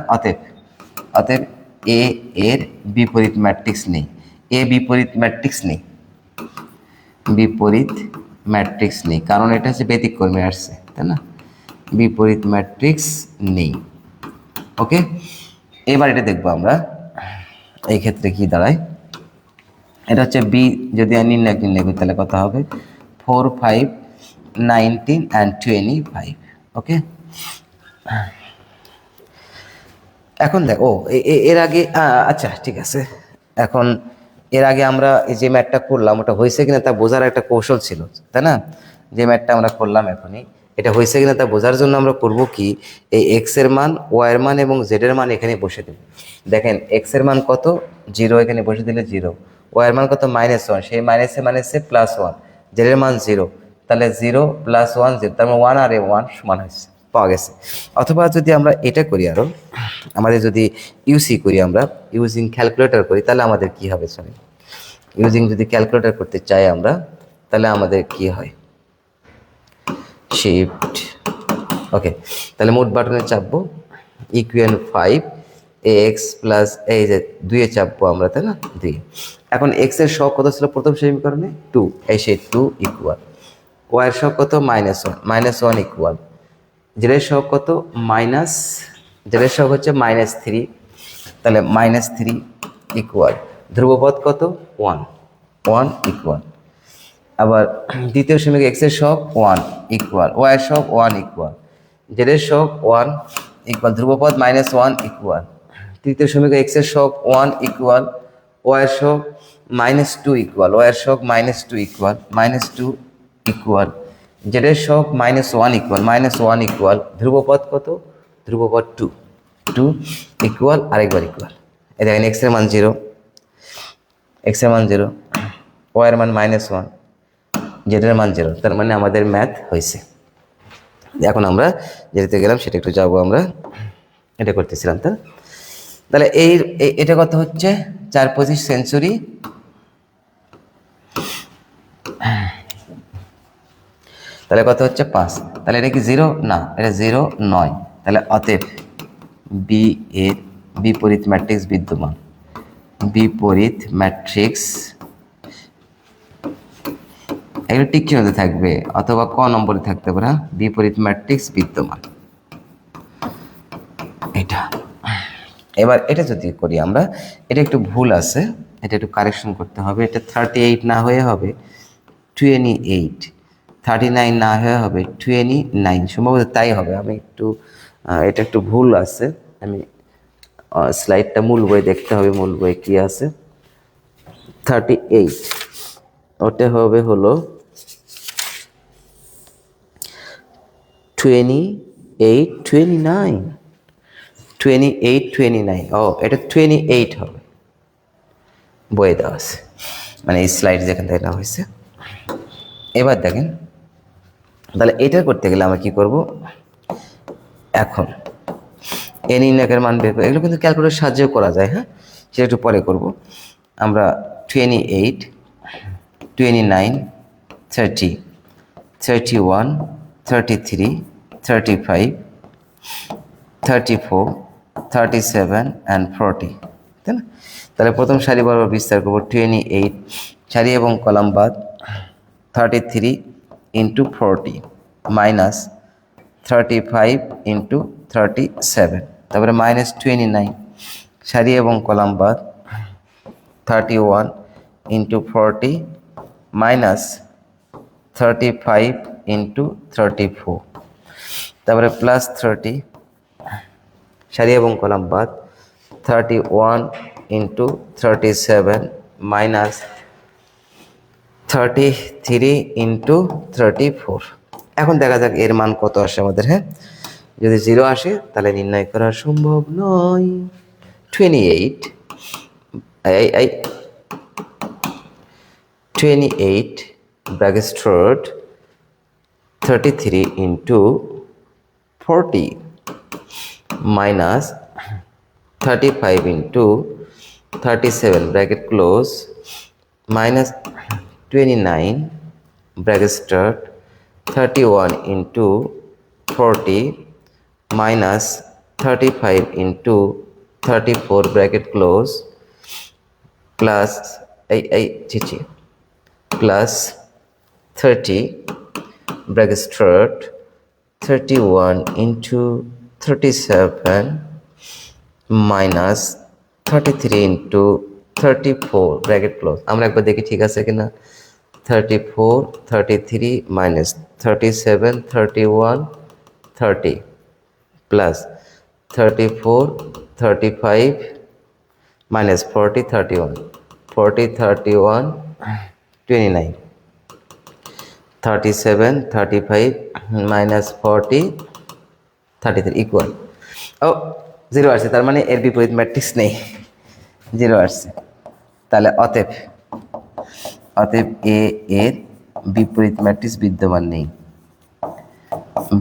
অতএব এ এর বিপরীত ম্যাট্রিক্স নেই। বিপরীত ম্যাট্রিক্স নেই, কারণ এটা হচ্ছে ব্যতিক্রমে আসছে, তাই না? বিপরীত ম্যাট্রিক্স নেই। ওকে, এবার এটা দেখবো আমরা এই ক্ষেত্রে কি দাঁড়ায়। এটা হচ্ছে বি, যদি নির্ণয় করি তাহলে কত হবে? 4, 5, 19 and 25। ওকে, এখন দেখো এর আগে আচ্ছা ঠিক আছে, এখন এর আগে আমরা এই যে ম্যাথটা করলাম ওটা হয়েছে কিনা তা বোঝার একটা কৌশল ছিল, তাই না? যে ম্যাথটা আমরা করলাম এখনই, এটা হয়েছে কিনা তা বোঝার জন্য আমরা করব কি, এই এক্স এর মান, ওয়াই এর মান এবং জেড এর মান এখানে বসে দেব। দেখেন এক্স এর মান কত? 0, এখানে বসে দিলে 0। ওয়াই এর মান কত? -1, সেই মাইনাসে +1। জেড এর মান 0, তাহলে 0 + 1 0, তার মানে 1 আর 1 সমান হয়েছে, পাওয়া গেছে। অথবা যদি আমরা এটা করি, আরও আমাদের যদি ইউসি করি, আমরা ইউজিং ক্যালকুলেটর করি, তাহলে আমাদের কি হবে? সরি, যদি ক্যালকুলেটর করতে চাই আমরা, তাহলে আমাদের কি হয়? শিফট। ওকে, তাহলে মোট বাটনে চাপবো ইকুয়াল 5 এক্স প্লাস এই যে 2 এ চাপবো আমরা, তাই না? 2। এখন এক্স এর সহগ কত ছিল প্রথম সমীকরণে? 2, এই সেই 2 ইকুয়াল ওয়াই এর সহগ কত? -1 ইকুয়াল জেড এর সহগ কত? জেড এর সহগ হচ্ছে -3, তাহলে -3 ইকুয়াল ধ্রুবপদ কত? 1 ইকুয়াল। আবার দ্বিতীয় সমীকরণ এক্স এর সহগ 1 ইকুয়াল ওয়াই এর সহগ 1 ইকুয়াল জেড এর সহগ 1 ইকুয়াল ধ্রুবপদ -1 ইকুয়াল। তৃতীয় সমীকরণ এক্স এর সহগ 1 ইকুয়াল ওয়ার সহগ -2 ইকুয়াল, ওয়ার সহগ -2 ইকুয়াল, -2 ইকুয়াল, জেডের সহগ -1 ইকুয়াল, -1 ইকুয়াল, ধ্রুবপদ কত? ধ্রুবপদ 2, 2 ইকুয়াল, আরেকবার ইকুয়াল। এই দেখেন এক্স এর মান 0, এক্স এর মান 0, ওয়াই এর মান -1, জেডের মান 0, তার মানে আমাদের ম্যাথ হয়েছে। এখন আমরা যেতে গেলাম সেটা একটু যাবো, আমরা এটা করতেছিলাম। তাহলে এটা কত হচ্ছে? 4-25 সেঞ্চুরি, তাহলে কত হচ্ছে? 5। তাহলে এটা কি 0? না, এটা 0 নয়। তাহলে অতএব বি এর বিপরীত ম্যাট্রিক্স বিদ্যমান, বিপরীত ম্যাট্রিক্স, এগুলো টিক চিহ্নতে থাকবে অথবা ক নম্বরে থাকতে পারে, বিপরীত ম্যাট্রিক্স বিদ্যমান। এটা এবার এটা যদি করি আমরা, এটা একটু ভুল আছে, এটা একটু কারেকশন করতে হবে। এটা 38 না হয়ে হবে 28, 39 না হয়ে হবে 29, সম্ভবত তাই হবে। আমি একটু এটা একটু ভুল আছে, আমি স্লাইডটা মূল বই দেখতে হবে, মূল বই কি আছে। 38 ওটা হবে হলো 28, 29, 28, 29, ও এটা 28 হবে, বইয়ে দেওয়া আছে, মানে এই স্লাইড যেখান থেকে নেওয়া হয়েছে। এবার দেখেন, তাহলে এটা করতে গেলে আমরা কি করব? এখন এ নির্ণায়কের মান বের করে, এগুলো কিন্তু ক্যালকুলেটর সাহায্যেও করা যায়, হ্যাঁ, সেটা একটু পরে করব। আমরা 28, 29, 30, 31, 33, 35, 34, 37 and 40, তাই না? তাহলে প্রথম সারি বরাবর বিস্তার করব। 28 সারি এবং কলাম বাদ, 33 ইন্টু 40 মাইনাস 35 ইন্টু 37, তারপরে -29 সারি এবং কলাম বাদ, 31 ইন্টু 40 মাইনাস 35 ইন্টু 34, তারপরে +30 সারি এবং কলাম বাদ, 31 ইন্টু 37 মাইনাস 33 ইন্টু 34। এখন দেখা যাক এর মান কত আসে আমাদের। হ্যাঁ, যদি 0 আসে তাহলে নির্ণয় করা সম্ভব নয়। 28 28 bracket start 33 into 40 minus 35 into 37 bracket close minus 29 bracket start 31 into 40 minus 35 into 34 bracket close plus plus 30 bracket start 31 into 37 minus 33 into 34 bracket close. আমরা একবার দেখি ঠিক আছে কিনা। 34, 33 minus 37, 31, 30 plus 34, 35 minus 40, 31, 40, 31, 29, 37, 35 minus 40, 33 equal, ও 0 আসছে, তার মানে এর বিপরীত ম্যাট্রিক্স নেই, 0 আসছে। তাহলে অতএব এ এর বিপরীত ম্যাট্রিক্স বিদ্যমান নেই,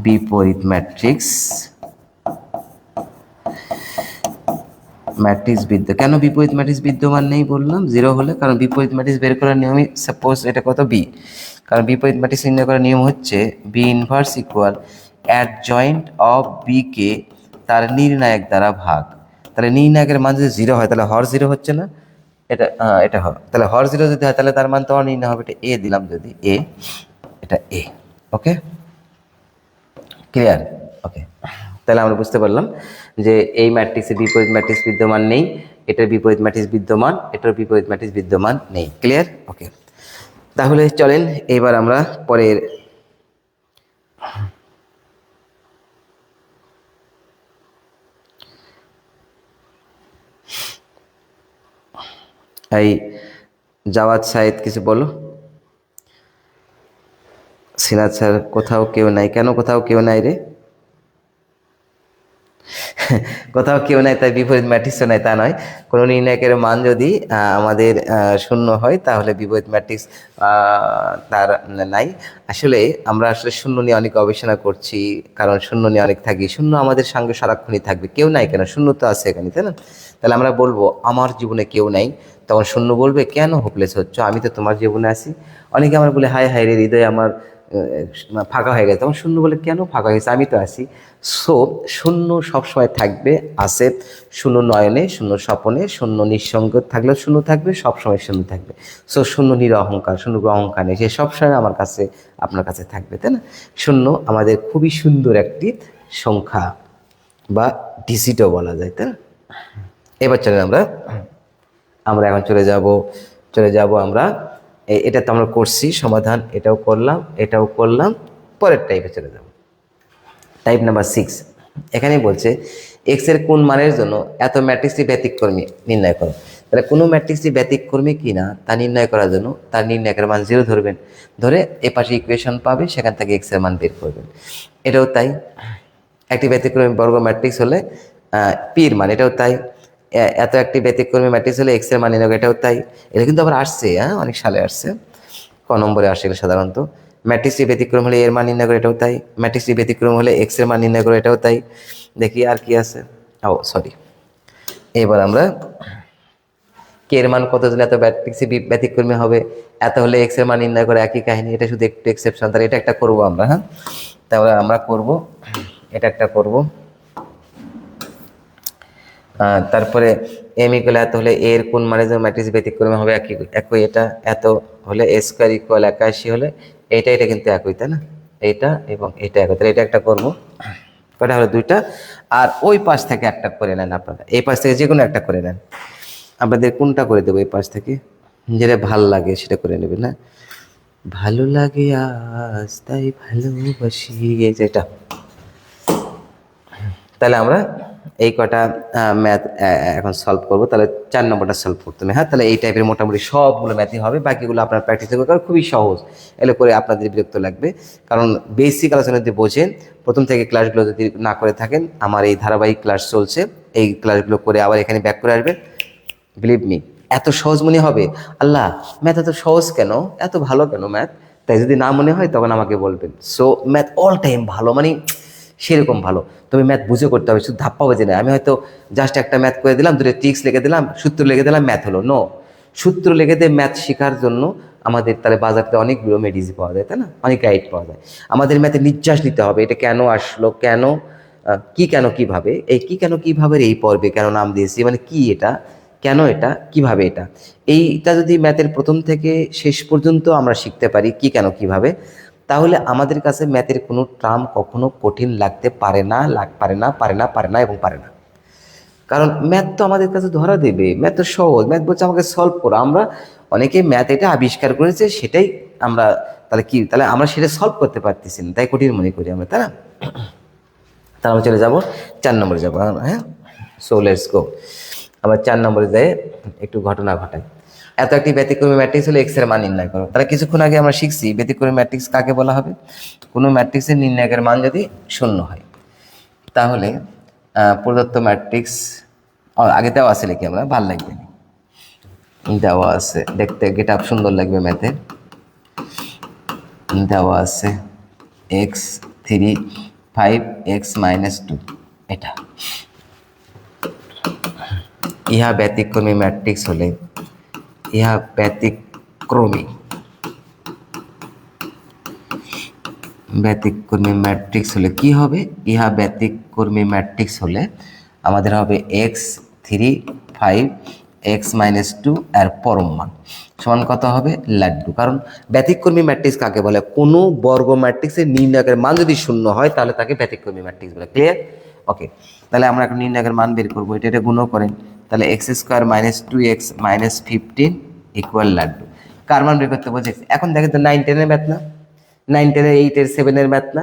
বিপরীত ম্যাট্রিক্স কেন বিপরীত ম্যাট্রিক্স বিদ্যমান নেই বললাম? 0 হলে, কারণ বিপরীত ম্যাট্রিক্স বের করার নিয়মই, সাপোজ এটা কত বি, কারণ বিপরীত ম্যাট্রিক্স নির্ণয় করার নিয়ম হচ্ছে B inverse equal adjoint of B কে তার নির্ণায়ক দ্বারা ভাগ। তাহলে নির্ণায়কের মান যদি 0 হয় তাহলে হর 0 হচ্ছে না, এটা হবে, তাহলে হর 0 যদি হয় তাহলে তার মান তো অনির্ণয় হবে। এটা এ দিলাম, যদি এ, এটা এ, ওকে, ক্লিয়ার? ওকে, তাহলে আমরা বুঝতে পারলাম যে এই ম্যাট্রিক্সের বিপরীত ম্যাট্রিক্স বিদ্যমান নেই, এটার বিপরীত ম্যাট্রিক্স বিদ্যমান, এটার বিপরীত ম্যাট্রিক্স বিদ্যমান নেই। ক্লিয়ার? ওকে, তাহলে চলেন এবার আমরা পরের এই জাওয়াদ সাইদ কিছু বলো। সিনাত স্যার কোথাও কেউ নাই, কেন কোথাও কেউ নাই রে? কোথাও কেউ নাই তাই বিপরীত ম্যাট্রিক্সও নাই তা নয়। কোনো নির্ণায়কের মান যদি আমাদের শূন্য হয় তাহলে বিপরীত ম্যাট্রিক্স তার নাই। আসলে আমরা আসলে শূন্য নিয়ে অনেক গবেষণা করছি, কারণ শূন্য নিয়ে অনেক থাকি, শূন্য আমাদের সঙ্গে সারাক্ষণই থাকবে। কেউ নাই কেন, শূন্য তো আছে এখানে, তাই না? তাহলে আমরা বলবো আমার জীবনে কেউ নাই, তখন শূন্য বলবে কেন হোপলেস হচ্ছ, আমি তো তোমার জীবনে আছি। অনেকে আমরা বলে হায় হায় রে হৃদয় আমার ফাঁকা হয়ে গেছে, তখন শূন্য বলে কেন ফাঁকা হয়ে গেছে, আমি তো আছি। সো শূন্য সবসময় থাকবে, আছে। শূন্য নয়নে, শূন্য স্বপনে, শূন্য নিঃসঙ্গ থাকলেও শূন্য থাকবে, সবসময় শূন্য থাকবে। সো শূন্য নিরহংকার, শূন্য অহংকার নেই, সে সবসময় আমার কাছে, আপনার কাছে থাকবে, তাই না? শূন্য আমাদের খুবই সুন্দর একটি সংখ্যা বা ডিজিটও বলা যায়, তাই না? এবার চলেন আমরা আমরা এখন চলে যাব আমরা এটা তো আমরা করছি সমাধান, এটাও করলাম, পরের টাইপে চলে যাব। টাইপ নাম্বার 6, এখানে বলছে এক্স এর কোন মানের জন্য এত ম্যাট্রিক্সটি ব্যতিক্রমী নির্ণয় করো। তাহলে কোনো ম্যাট্রিক্সটি ব্যতিক্রমী কিনা তা নির্ণয় করার জন্য তার নির্ণায়কের মান 0 ধরবেন, ধরে এ পাশে ইকুয়েশন পাবে, সেখান থেকে এক্স এর মান বের করবেন। এটাও তাই, একটি ব্যতিক্রমী বর্গ ম্যাট্রিক্স হলে পির মান, এটাও তাই। এত একটি ব্যতিক্রমী ম্যাট্রিক্স হলে এক্স এর মান নির্ণয়, এটাও তাই। এটা কিন্তু আবার আসছে, অনেক সালে আসছে, ক নম্বরে আসে এগুলো সাধারণত। ম্যাট্রিক্সটি ব্যতিক্রম হলে এর মান নির্ণয় করে, এটাও তাই। ম্যাট্রিক্সটি ব্যতিক্রম হলে এক্স এর মান নির্ণয় করে, এটাও তাই। দেখি আর কি আছে। ও সরি, এবার আমরা কে এর মান কত হলে এত ম্যাট্রিক্সে ব্যতিক্রমী হবে, এত হলে এক্স এর মান নির্ণয় করে, একই কাহিনী। এটা শুধু একটু এক্সেপশন, তাহলে এটা একটা করবো আমরা। হ্যাঁ, তাহলে আমরা করব, এটা একটা করব। তারপরে এম ইকুয়াল এত হলে এর কোন মানে যে ম্যাট্রিক্স ব্যতিক্রমী হবে, একই। এটা এত হলে এ স্কোয়ার ইকুয়াল 81 হলে এটা কিন্তু একই, তাই না? এটা এবং এটা একই, তাহলে এটা একটা করবো। কটা হলো? 2টা। আর ওই পাশ থেকে একটা করে নেন আপনারা, এই পাশ থেকে যে কোনো একটা করে নেন। আপনাদের কোনটা করে দেবো? এই পাশ থেকে যেটা ভাল লাগে সেটা করে নেবেন। না ভালো লাগে আজ তাই ভালোবাসি, এই যেটা। তাহলে আমরা এই কটা ম্যাথ এখন সলভ করবো। তাহলে 4 নম্বরটা সলভ করতে হবে। হ্যাঁ, তাহলে এই টাইপের মোটামুটি সবগুলো ম্যাথই হবে, বাকিগুলো আপনার প্র্যাকটিস করবে, কারণ খুবই সহজ। এগুলো করে আপনাদের বিরক্ত লাগবে, কারণ বেসিক আলোচনা যদি বোঝেন, প্রথম থেকে ক্লাসগুলো যদি না করে থাকেন, আমার এই ধারাবাহিক ক্লাস চলছে, এই ক্লাসগুলো করে আবার এখানে ব্যাক করে আসবেন, বিলিভ মি এত সহজ মনে হবে। আল্লাহ, ম্যাথ এত সহজ কেন, এত ভালো কেন ম্যাথ? তাই যদি না মনে হয় তখন আমাকে বলবেন। সো ম্যাথ অল টাইম ভালো, মানে সেরকম ভালো। তবে ম্যাথ বুঝে করতে হবে, শুধু ধাপ্পা বাজে না। আমি হয়তো জাস্ট একটা ম্যাথ করে দিলাম, দুটো ট্রিক্স লিখে দিলাম, সূত্র লিখে দিলাম, ম্যাথ হলো। নো, সূত্র লিখে দিয়ে ম্যাথ শেখার জন্য আমাদের তাহলে বাজারতে অনেকগুলো মেডিসিন পাওয়া যায়, তাই না? অনেক গাইড পাওয়া যায়। আমাদের ম্যাথে নির্যাস নিতে হবে, এটা কেন আসলো, কেন কি, কেন কিভাবে, এই কি কেন কিভাবে এই পর্বে কেন নাম দিয়েছি, মানে কি এটা, কেন এটা, কিভাবে এটা, এইটা যদি ম্যাথের প্রথম থেকে শেষ পর্যন্ত আমরা শিখতে পারি কি কেন কিভাবে, তাহলে আমাদের কাছে ম্যাথের কোনো টার্ম কখনো কঠিন লাগতে পারে না, এবং পারে না। কারণ ম্যাথ তো আমাদের কাছে ধরা দেবে, ম্যাথ তো সহজ, ম্যাথ বলছে আমাকে সলভ করো। আমরা অনেকে ম্যাথ এটা আবিষ্কার করেছে, সেটাই আমরা তাহলে আমরা সেটা সলভ করতে পারতেছি না, তাই কঠিন মনে করি আমরা, তাই না? তাহলে আমরা চলে যাবো 4 নম্বরে যাবো। হ্যাঁ, সো লেটস গো। আবার 4 নম্বরে যাই একটু ঘটনা ঘটাই। এত একটি ব্যতিক্রমী ম্যাট্রিক্স হলে এক্স এর মান নির্ণয় করো। তাহলে কিছুক্ষণ আগে আমরা শিখছি ব্যতিক্রমী ম্যাট্রিক্স কাকে বলা হবে। কোনো ম্যাট্রিক্সের নির্ণায়কের মান যদি শূন্য হয়, তাহলে প্রদত্ত ম্যাট্রিক্স আগে দেওয়া আছে লিখি আমরা, ভাল লাগবে, দেওয়া আছে, দেখতে গেট আপ সুন্দর লাগবে ম্যাথে। দেওয়া আছে এক্স 3 5 এক্স -2, এটা ইহা ব্যতিক্রমী ম্যাট্রিক্স হলে, ইহা ব্যতিক্রমী ম্যাট্রিক্স হলে কি হবে? ইহা ব্যতিক্রমী ম্যাট্রিক্স হলে আমাদের হবে এক্স 3 5 এক্স -2 আর পরম মান সমান কত হবে? লাড্ডু। কারণ ব্যতিক্রমী ম্যাট্রিক্স কাকে বলে? কোনো বর্গ ম্যাট্রিক্সের নির্ণায়কের মান যদি শূন্য হয় তাহলে তাকে ব্যতিক্রমী ম্যাট্রিক্স বলে। ক্লিয়ার? ওকে, তাহলে আমরা এখন নির্ণায়কের মান বের করবো, এটা গুণ করেন। তাহলে এক্স স্কোয়ার -2x -15 ইকুয়াল লাড্ডু। কার মান বের করতে বলছে? এখন দেখেন তো 9 10 এর ম্যাথ না, 9 10 8 7 ম্যাথ না,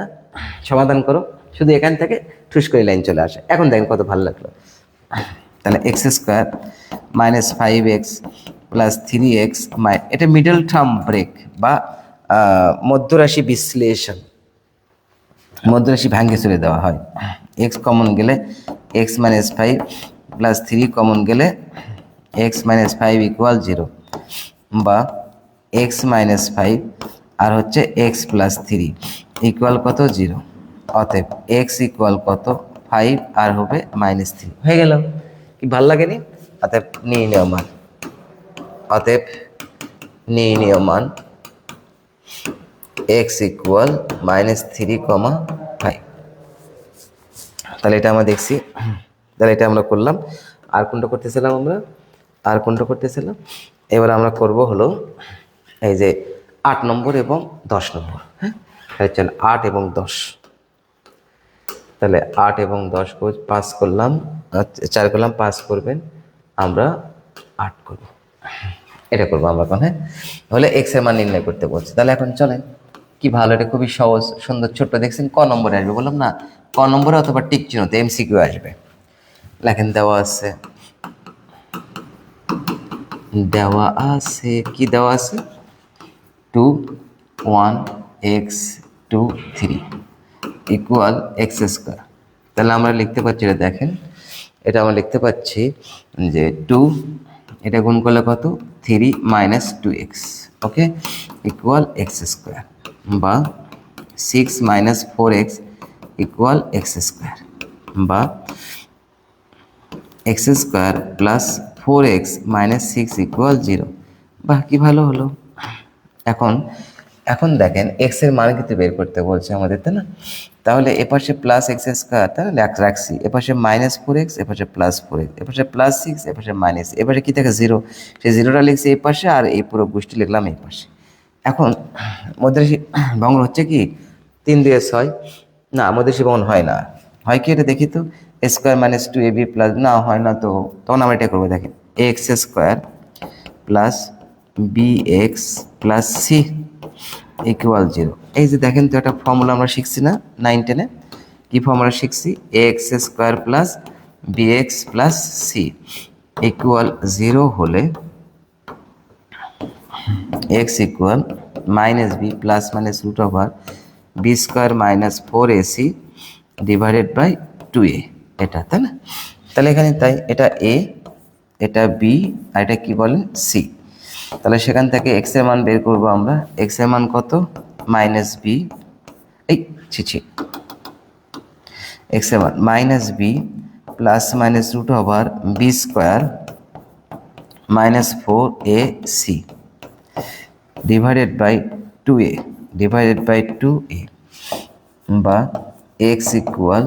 সমাধান করো, শুধু এখান থেকে ঠুস করে লাইন চলে আসে। এখন দেখেন কত ভালো লাগলো। তাহলে x square -5x plus 3x এটা মিডল টার্ম ব্রেক বা মধ্যরাশি বিশ্লেষণ, মধ্যরাশি ভাঙ্গে চলে দেওয়া হয়। এক্স কমন গেলে এক্স মাইনাস 5 প্লাস 3 কমন গেলে এক্স মাইনাস 5 ইকুয়াল 0, বা এক্স মাইনাস 5 আর হচ্ছে এক্স প্লাস 3 ইকুয়াল কত 0। অতএব এক্স ইকুয়াল কত 5 আর হবে -3 হয়ে গেল। কি ভাল লাগেনি? অতএব নির্ণয় মান, অতএব নির্ণয় মান এক্স ইকুয়াল -3, 5। তাহলে এটা আমরা দেখছি, তাহলে এটা আমরা করলাম। আর কোনটা করতেছিলাম আমরা? আর কোনটা করতেছিলাম? এবার আমরা করব হলো এই যে 8 নম্বর এবং 10 নম্বর। হ্যাঁ, চল 8 এবং 10। তাহলে 8 এবং 10 পাস করলাম, 4 করলাম, পাস করবেন, আমরা 8 করব। এটা করবো আমরা এখন। হ্যাঁ, তাহলে এক্স এর মান নির্ণয় করতে বলছে। তাহলে এখন চলেন, কি ভালো, এটা খুবই সহজ সুন্দর ছোট্ট। দেখছেন ক নম্বরে আসবে? বললাম না, ক নম্বরে অথবা টিক চিহ্নতে এমসিকিউ আসবে। লেখেন দেওয়া আছে, দেওয়া আছে, কি দেওয়া আছে? 2 1 x 2 3 ইকুয়াল এক্স স্কোয়ার। তাহলে আমরা লিখতে পাচ্ছি, এটা দেখেন, এটা আমরা লিখতে পাচ্ছি যে 2 এটা গুণ করলে কত 3 minus 2x, okay, equal x square, বা 6 minus 4x equal x square, বা x square plus 4x minus 6 equal 0। বাহ, কি ভালো হলো। এখন এখন দেখেন এক্স এর মান কিন্তু বের করতে বলছে আমাদের, তাই না? তাহলে এপাশে প্লাস এক্স স্কোয়ার, তাই না, রাখছি, এপাশে -4x, এপাশে +4x, এপাশে +6, এপাশে মাইনাস, এপাশে কি থাকে 0, সেই 0টা লিখছি এই পাশে, আর এই পুরো গোষ্ঠী লিখলাম এই পাশে। এখন মধ্যরাশি ভগ্ন হচ্ছে কি 3 2 6, না মধ্যরাশি ভগ্ন হয় না, হয় কি এটা দেখি তো, স্কোয়ার মাইনাস 2ab প্লাস, না হয় না, তো তখন আমরা এটা করবো, দেখেন x square plus bx plus c equal 0। এই যে দেখেন তো, একটা ফর্মুলা আমরা শিখছি না 9 10-এ? কি ফর্মুলা শিখছি? X square plus BX plus C equal 0 হলে X equal -b plus minus root over B square minus 4ac divided by 2a, এটা, তাই না? তাহলে এখানে তাই এটা a, এটা b, আর এটা কি বলেন c। তাহলে সেখান থেকে এক্স এর মান বের করবো আমরা। এক্স এর মান কত? -b, এই ছি, এক্স এর মান -b plus minus root over B square minus 4ac divided by 2a, divided by 2a, বা X equal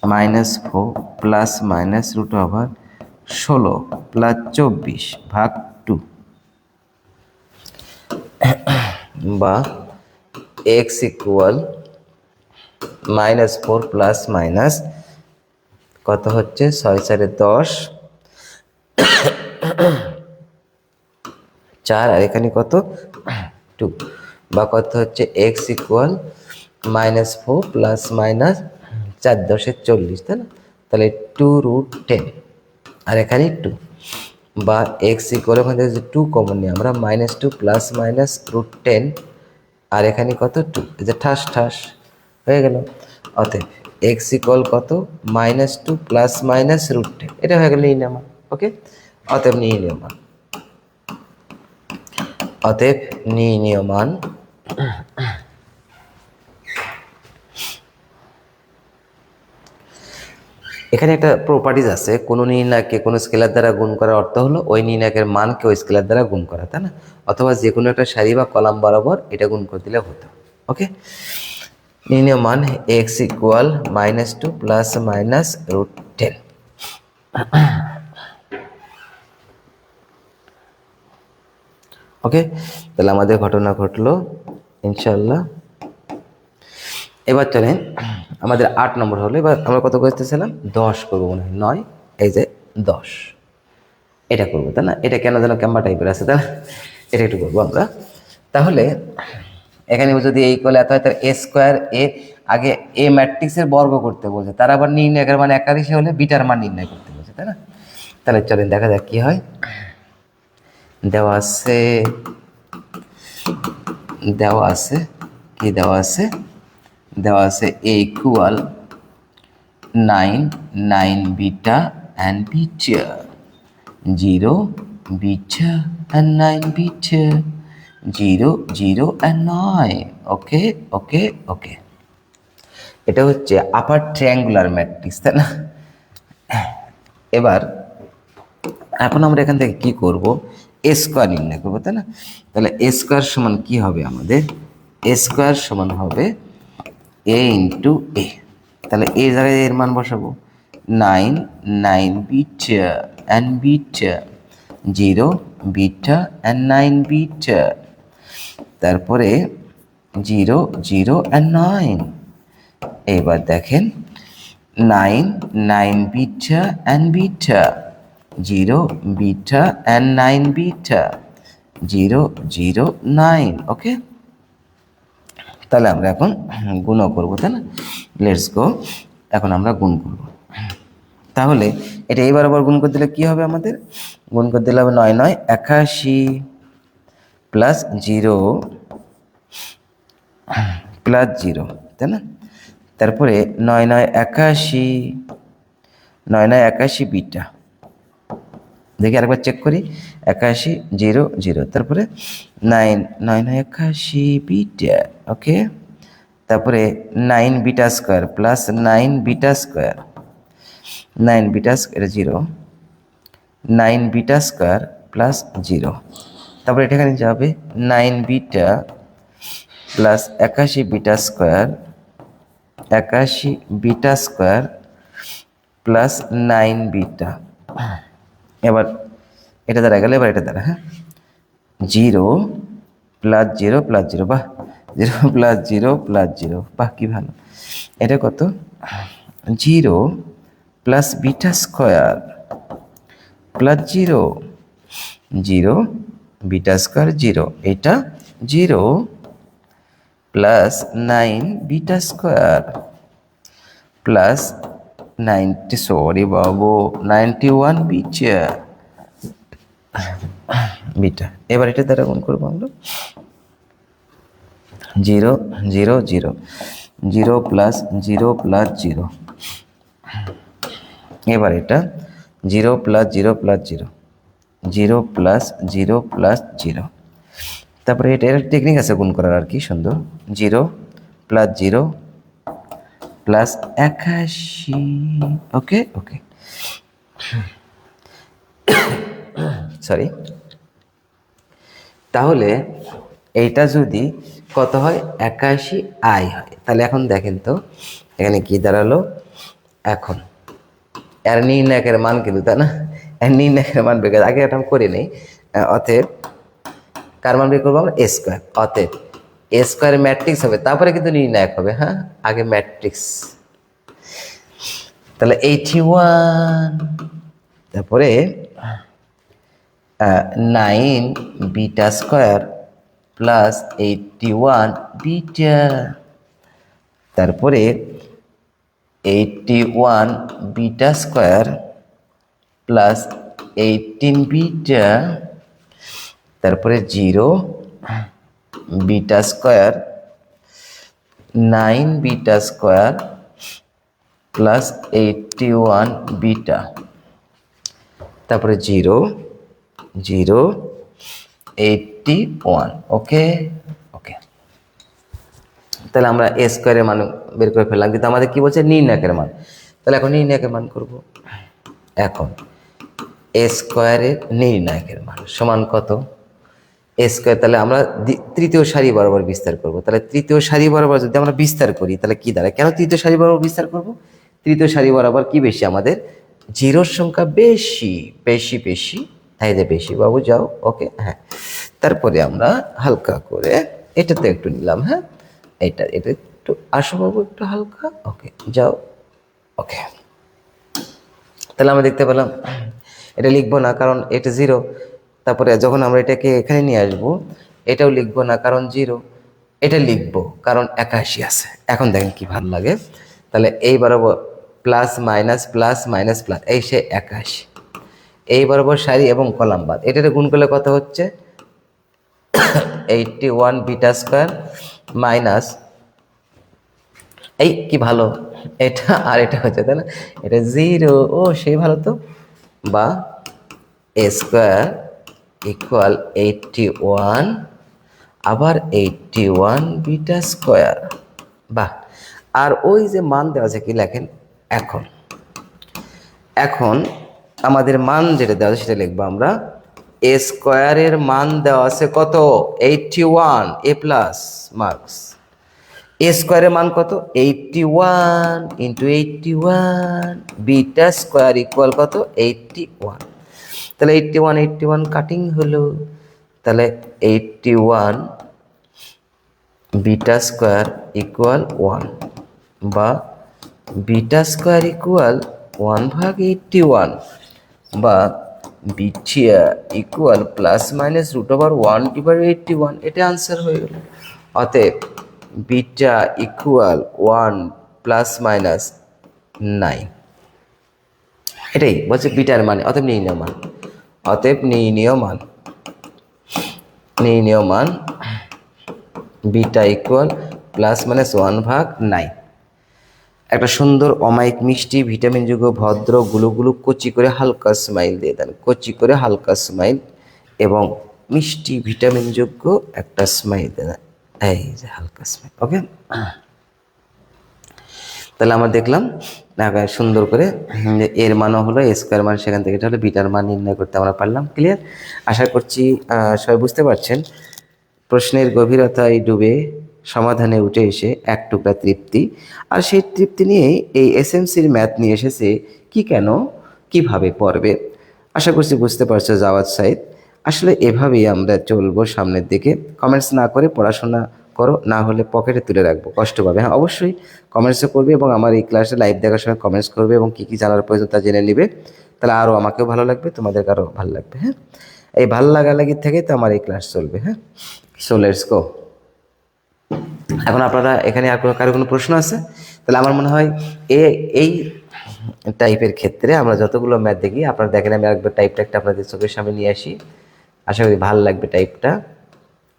-4 plus minus root over 16 plus 24 ভাগ 2, বা এক্স ইকুয়াল -4 প্লাস মাইনাস কত হচ্ছে 6 4 10 4, আর এখানে কত 2, বা কত হচ্ছে এক্স ইকুয়াল -4 প্লাস মাইনাস 4 10 40, তাই না? তাহলে 2√10, আর এখানে 2, বা এক্স ইকুয়াল, ওখান থেকে 2 কমন নিয়ে আমরা -2 প্লাস মাইনাস √10, আর এখানে কত 2, এই যে ঠাস ঠাস হয়ে গেল। অতএব এক্স ইকুয়াল কত -2 প্লাস মাইনাস √10, এটা হয়ে গেল নির্ণয় মান। ওকে, অতএব নির্ণয় মান, অতএব নির্ণয় মান এখানে একটা প্রপার্টিজ আছে, কোনো নির্ণয়কে কোনো স্কেলার দ্বারা গুণ করার অর্থ হলো ওই নির্ণয়কের মানকে ওই স্কেলার দ্বারা গুণ করা, তাই না? অথবা যে কোনো একটা সারি বা কলাম বরাবর এটা গুণ করে দিলে হতো। ওকে, নির্ণয় মান এক্স ইকুয়াল -2 প্লাস মাইনাস √10। ওকে, তাহলে আমাদের ঘটনা ঘটলো ইনশাল্লাহ। এবার চলেন আমাদের 8 নম্বর হলো। এবার আমরা কত করতেছিলাম? 10 করবো মনে হয়, 9, এই যে 10, এটা করবো, তাই না? এটা কেন যেন ক্যাম্বা টাইপের আছে, তাই না? এটা একটু করবো আমরা। তাহলে এখানে যদি এই করলে এত হয়, তাহলে এ স্কোয়ার, এ আগে এ ম্যাট্রিক্সের বর্গ করতে বলছে, তার আবার নির্ণয়কের মান একাদশী হলে বিটার মান নির্ণয় করতে বলছে, তাই না? তাহলে চলেন দেখা যাক কি হয়। দেওয়া আছে দেওয়া আছে কি দেওয়া আছে? দেওয়া আছে a equal 9 beta and beta 0 beta and 9 beta 0 0 and 9। ওকে ওকে ওকে, এটা হচ্ছে আপার ট্রায়াঙ্গুলার ম্যাট্রিক্স, তাই না? এবার এখন আমরা এখান থেকে কি করব? এ স্কোয়ার নির্ণয় করবো, তাই না? তাহলে এ স্কোয়ার সমান কি হবে আমাদের? এ স্কোয়ার সমান হবে এ ইন্টু এ। তাহলে এই জায়গায় এর মান বসাবো 9 beta and beta 0 beta and 9 beta, তারপরে 0 0 অ্যান্ড 9। এবার দেখেন 9 beta and beta 0 beta and 9 beta 0 0 9। ওকে, তাহলে আমরা এখন গুণও করবো, তাই না? লেটস গো, এখন আমরা গুণ করব। তাহলে এটা এইবার আবার গুণ করে দিলে কি হবে আমাদের? গুণ করে দিলে হবে 9 9 81 প্লাস 0 প্লাস 0, তাই না? তারপরে 9 9 81 9 9 81 বিটা, দেখি আরেকবার চেক করি, 81 0 0, তারপরে 9 9 9 81 বিটা। ওকে, তারপরে 9 beta square plus 9 beta square, 9 beta square 0, 9 beta square plus 0, তারপরে এটা এখানে যাবে 9 beta plus 81 beta square, 81 beta square plus 9 beta. এবার এটা দ্বারা গেলে এবার এটা দ্বারা, হ্যাঁ, 0 প্লাস 0 প্লাস 0, বাহ, 0 প্লাস 0 প্লাস 0, বাহ, কি ভালো। এটা কত? 0 plus beta square plus 0 0 beta square 0, এটা 0 plus 9 beta square plus 90, sorry বাবু, 91 বিটা বিটা। এবার এটা দ্বারা গুণ করবো আমরা, 0 0 0 0 প্লাস 0 প্লাস 0, এবার এটা 0 প্লাস 0 প্লাস 0 0 প্লাস 0 প্লাস 0, তারপরে এটা এর টেকনিক আছে গুণ করার আর কি সুন্দর, 0 প্লাস 0 প্লাস 81। ওকে ওকে, সরি। তাহলে এইটা যদি কত হয়? 81 আই হয়। তাহলে এখন দেখেন তো এখানে কি দাঁড়ালো? এখন এর নির্ণায়কের মান কিন্তু, তাই না? এর নির্ণায়কের মান বের করে, আগে এটা আমি করে নেই। অতএব কার মান বের করবো আমরা? এ স্কোয়ার। অতএব এ স্কোয়ার ম্যাট্রিক্স হবে, তারপরে কিন্তু নির্ণায়ক হবে। হ্যাঁ, আগে ম্যাট্রিক্স। তাহলে 81, তারপরে 9 বিটা স্কোয়ার প্লাস 81 বিটা, তারপরে 81 বিটা স্কোয়ার প্লাস 18 বিটা, তারপরে 0 beta square 9 beta square plus 81 beta, তারপরে 0 0 81। ওকে ওকে, তাহলে আমরা এ স্কোয়ারের মান বের করে ফেললাম, কিন্তু আমাদের কি বলছে? নির্ণায়কের মান। তাহলে এখন নির্ণায়কের মান করব। এখন এ স্কোয়ারের নির্ণায়কের মান সমান কত? এ স্কোয়ার, তাহলে আমরা তৃতীয় সারি বরাবর বিস্তার করব। তাহলে তৃতীয় সারি বরাবর যদি আমরা বিস্তার করি তাহলে কি দাঁড়ায়? কেন তৃতীয় সারি বরাবর বিস্তার করব? তৃতীয় সারি বরাবর কি বেশি আমাদের? জিরোর সংখ্যা বেশি বেশি বেশি, এই যে বেশি, বাবু যাও। ওকে, হ্যাঁ, তারপরে আমরা হালকা করে এটাতে একটু নিলাম, হ্যাঁ, এটা এটা একটু আসো বাবু, একটু হালকা। ওকে, যাও। ওকে, তাহলে আমরা দেখতে পেলাম এটা লিখবো না, কারণ এটা 0। তারপরে যখন আমরা এটাকে এখানে নিয়ে আসবো, এটাও লিখবো না, কারণ 0। এটা লিখবো কারণ 81 আছে। এখন দেখেন কি ভালো লাগে। তাহলে এই বরাবর plus minus plus minus plus, এই সে 81, এই বরাবর সারি এবং কলাম বাদ, এটাতে গুণ করলে কত হচ্ছে 81 বিটা স্কোয়ার মাইনাস এই কি ভালো এটা আর এটা হচ্ছে, তাই না, এটা 0, ও সেই ভালো তো, বা এ স্কোয়ার ইকুয়াল 81 আবার 81 বিটা স্কোয়ার। বাহ, আর ওই যে মান দেওয়া আছে কি লেখেন, এখন এখন আমাদের মান যেটা দেওয়া আছে সেটা লিখবো আমরা, এ স্কোয়ারের মান দেওয়া আছে কত 81, এ প্লাস মার্কস, এ স্কোয়ারের মান কত 81 ইন্টু 81 বিটা স্কোয়ার ইকুয়াল কত 81, তাহলে 81 81 কাটিং হলো, তাহলে 81 বিটা স্কোয়ার ইকুয়াল 1, বা বিটা স্কোয়ার ইকুয়াল 1/81, বা বিটা ইকুয়াল প্লাস মাইনাস √1/81, এটা আনসার হয়ে গেল। অতএব বিটা ইকুয়াল 1 প্লাস মাইনাস 9, এটাই বলছে বিটার মানে, অতএব নির্ণয় মান, অতএব নির্ণয় মান বিটা ইকুয়াল প্লাস মাইনাস 1/9। একটা সুন্দর অমায়িক মিষ্টি ভিটামিনযুক্ত ভদ্র গুলো কচি করে হালকা স্মাইল দিয়ে দেন, কচি করে হালকা স্মাইল এবং মিষ্টি ভিটামিনযোগ্য একটা স্মাইল দিয়ে দেন, এই যে হালকা স্মাইল। ওকে, তাহলে আমরা দেখলাম সুন্দর করে যে এর মানও হলো এ স্কোয়ার মান, সেখান থেকে এটা হলো বিটার মান নির্ণয় করতে আমরা পারলাম। ক্লিয়ার? আশা করছি সবাই বুঝতে পারছেন। প্রশ্নের গভীরতায় ডুবে সমাধানে উঠে এসে এক টুকরা তৃপ্তি, আর সেই তৃপ্তি নিয়েই এই এসএমসির ম্যাথ নিয়ে এসেছে কি, কেন, কিভাবে পড়বে। আশা করছি বুঝতে পারছো জাওয়াদ সাইদ। আসলে এভাবেই আমরা চলবো সামনের দিকে। কমেন্টস না করে পড়াশোনা করো, না হলে পকেটে তুলে রাখবো, কষ্ট পাবে। হ্যাঁ, অবশ্যই কমেন্টসও করবে এবং আমার এই ক্লাসে লাইভ দেখার সময় কমেন্টস করবে এবং কী কী জানার প্রয়োজন তা জেনে নিবে, তাহলে আরও আমাকেও ভালো লাগবে, তোমাদের আরও ভালো লাগবে। হ্যাঁ, এই ভালো লাগালাগির থেকেই তো আমার এই ক্লাস চলবে। হ্যাঁ, সো লেটস গো। এখন আপনারা এখানে আর কারো কোনো প্রশ্ন আছে? তাহলে আমার মনে হয় এই টাইপের ক্ষেত্রে আমরা যতগুলো ম্যাথ দেখি, আপনারা দেখেন আমি একবার টাইপটা একটা আপনাদের চোখের সামনে নিয়ে আসি, আশা করি ভালো লাগবে টাইপটা।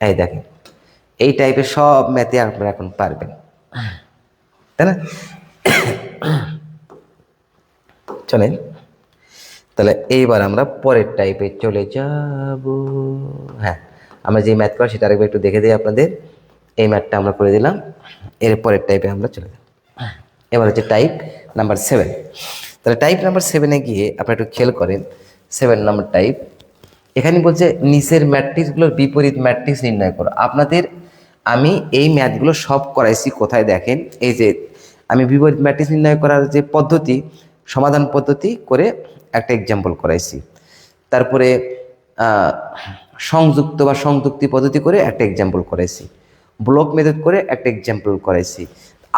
এই দেখেন, এই টাইপের সব ম্যাথে আপনারা এখন পারবেন, তাই না? চলেন তাহলে এইবার আমরা পরের টাইপে চলে যাব। হ্যাঁ, আমরা যে ম্যাথ করা সেটা আরেকবার একটু দেখে দিই আপনাদের। এই ম্যাথটা আমরা করে দিলাম, এর পরের টাইপে আমরা চলে যাব। এবার হচ্ছে টাইপ নাম্বার 7। তাহলে টাইপ নাম্বার 7-এ গিয়ে আপনারা একটু খেয়াল করেন, 7 নম্বর টাইপ। এখানে বলছে নিচের ম্যাট্রিক্সগুলোর বিপরীত ম্যাট্রিক্স নির্ণয় করো। আপনাদের আমি এই ম্যাথগুলো সব করাইছি কোথায় দেখেন, এই যে আমি বিপরীত ম্যাট্রিক্স নির্ণয় করার যে পদ্ধতি, সমাধান পদ্ধতি করে একটা এক্সাম্পল করাইছি, তারপরে সংযুক্ত বা সংযুক্তি পদ্ধতি করে একটা এক্সাম্পল করাইছি, ব্লক মেথড করে একটা এক্সাম্পল করাইছি,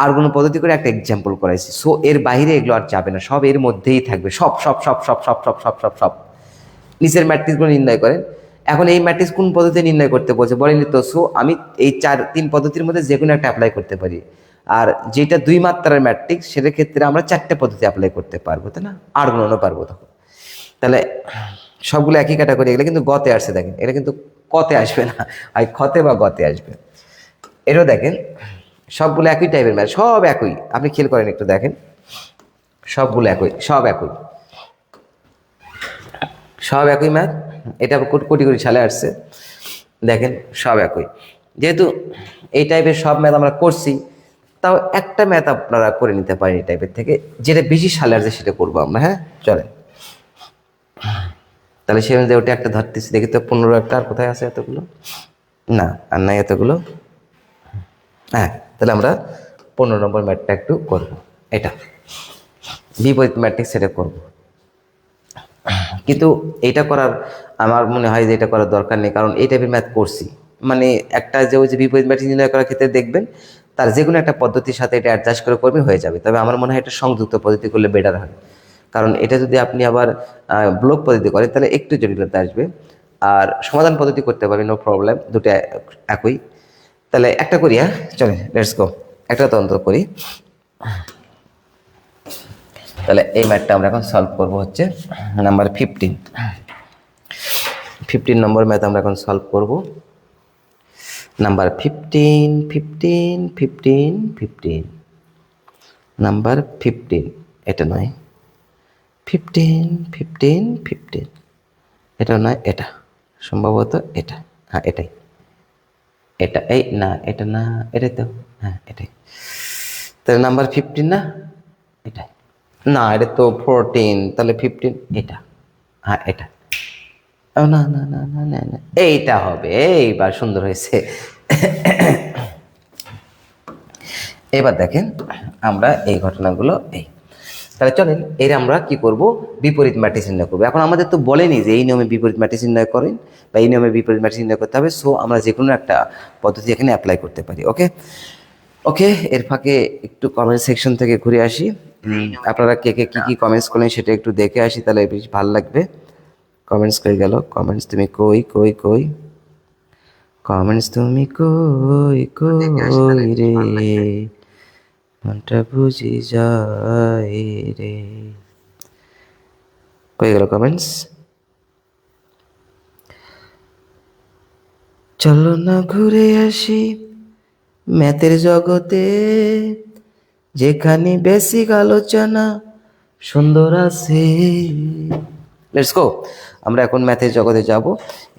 আর কোনো পদ্ধতি করে একটা এক্সাম্পল করাইছি। সো এর বাইরে এগুলো আর যাবে না, সব এর মধ্যেই থাকবে, সব সব সব সব সব সব সব সব সব নিচের ম্যাট্রিক্সগুলো নির্ণয় করেন। এখন এই ম্যাট্রিক্স কোন পদ্ধতি নির্ণয় করতে বলছে বলেনি তো। সো আমি এই 3 পদ্ধতির মধ্যে যে কোনো একটা অ্যাপ্লাই করতে পারি, আর যেটা 2 মাত্রার ম্যাট্রিক্স সেটার ক্ষেত্রে আমরা 4টে পদ্ধতি অ্যাপ্লাই করতে পারবো, তাই না? আর গুণনও পারবো তখন। তাহলে সবগুলো একই ক্যাটাগরি, এগুলো কিন্তু গতে আসছে, দেখেন এটা কিন্তু কতে আসবে না, হয় খতে বা গতে আসবে। এটাও দেখেন সবগুলো একই টাইপের ম্যাথ, সব একই, আপনি খেয়াল করেন একটু দেখেন, সবগুলো একই, সব একই, সব একই ম্যাথ। এটা কোটি কোটি সালে আসছে, দেখেন সব একই। যেহেতু এই টাইপের সব ম্যাথ আমরা করছি, তাও একটা ম্যাথ আপনারা করে নিতে পারেন এই টাইপের থেকে, যেটা বেশি সালে আসছে সেটা করবো আমরা। হ্যাঁ, চলেন তাহলে সে অনুযায়ী ওটা একটা ধরতেছি, দেখি তো 15 একটা, আর কোথায় আছে এতগুলো, না আর নাই এতগুলো। হ্যাঁ, তাহলে আমরা 15 নম্বর ম্যাথটা একটু করব, এটা বিপরীত ম্যাট্রিক্স সেটা করব। কিন্তু এটা করার আমার মনে হয় যে এটা করার দরকার নেই, কারণ এই টাইপের ম্যাথ করছি, মানে একটা যে ওই যে বিপরীত ম্যাট্রিক্স নির্ণয় করার ক্ষেত্রে দেখবেন তার যে কোনো একটা পদ্ধতির সাথে এটা অ্যাডজাস্ট করে করবে, হয়ে যাবে। তবে আমার মনে হয় এটা সংযুক্ত পদ্ধতি করলে বেটার হয়, কারণ এটা যদি আপনি আবার ব্লক পদ্ধতি করেন তাহলে একটু জটিলতা আসবে। আর সমাধান পদ্ধতি করতে পারবেন, নো প্রবলেম, দুটো একই। তাহলে একটা করি, হ্যাঁ চলেন লেটস গো, একটা তদন্ত করি। তাহলে এই ম্যাথটা আমরা এখন সলভ করবো, হচ্ছে নাম্বার 15। 15 নম্বর ম্যাথ আমরা এখন সলভ করব। নাম্বার 15 15 15 15 নাম্বার 15, এটা নয়, 15 15 15, এটা নয়, এটা সম্ভবত এটা, হ্যাঁ এটাই, এটা এই না, এটা না, এটাই তো, হ্যাঁ এটাই। তাহলে নাম্বার 15 না, এটাই না, এটা তো 14, তাহলে 15 এটা, হ্যাঁ এটা, ও না না না না না না, এইটা হবে, এইবার সুন্দর হয়েছে। এবার দেখেন আমরা এই ঘটনাগুলো তাহলে চলেন এর আমরা কি করব, বিপরীত ম্যাট্রিক্স নির্ণয় করবো। এখন আমাদের তো বলেনি যে এই নিয়মে বিপরীত ম্যাট্রিক্স নির্ণয় করেন বা এই নিয়মে বিপরীত ম্যাট্রিক্স নির্ণয় করতে হবে, সো আমরা যে কোনো একটা পদ্ধতি এখানে অ্যাপ্লাই করতে পারি। ওকে ওকে, এর ফাঁকে একটু কমেন্ট সেকশন থেকে ঘুরে আসি, আপনারা কে কে কী কী কমেন্টস করলেন সেটা একটু দেখে আসি, তাহলে বেশ ভালো লাগবে। কমেন্টস করে গেল, কমেন্টস তুমি কই কই কই, কমেন্টস তুমি কই কই রে, মনটা বুঝি যায় রে, কই গেল কমেন্টস? চলো না ঘুরে আসি ম্যাথের জগতে, যেখানে বেসিক আলোচনা সুন্দর আছে। লেটস গো, আমরা এখন ম্যাথের জগতে যাব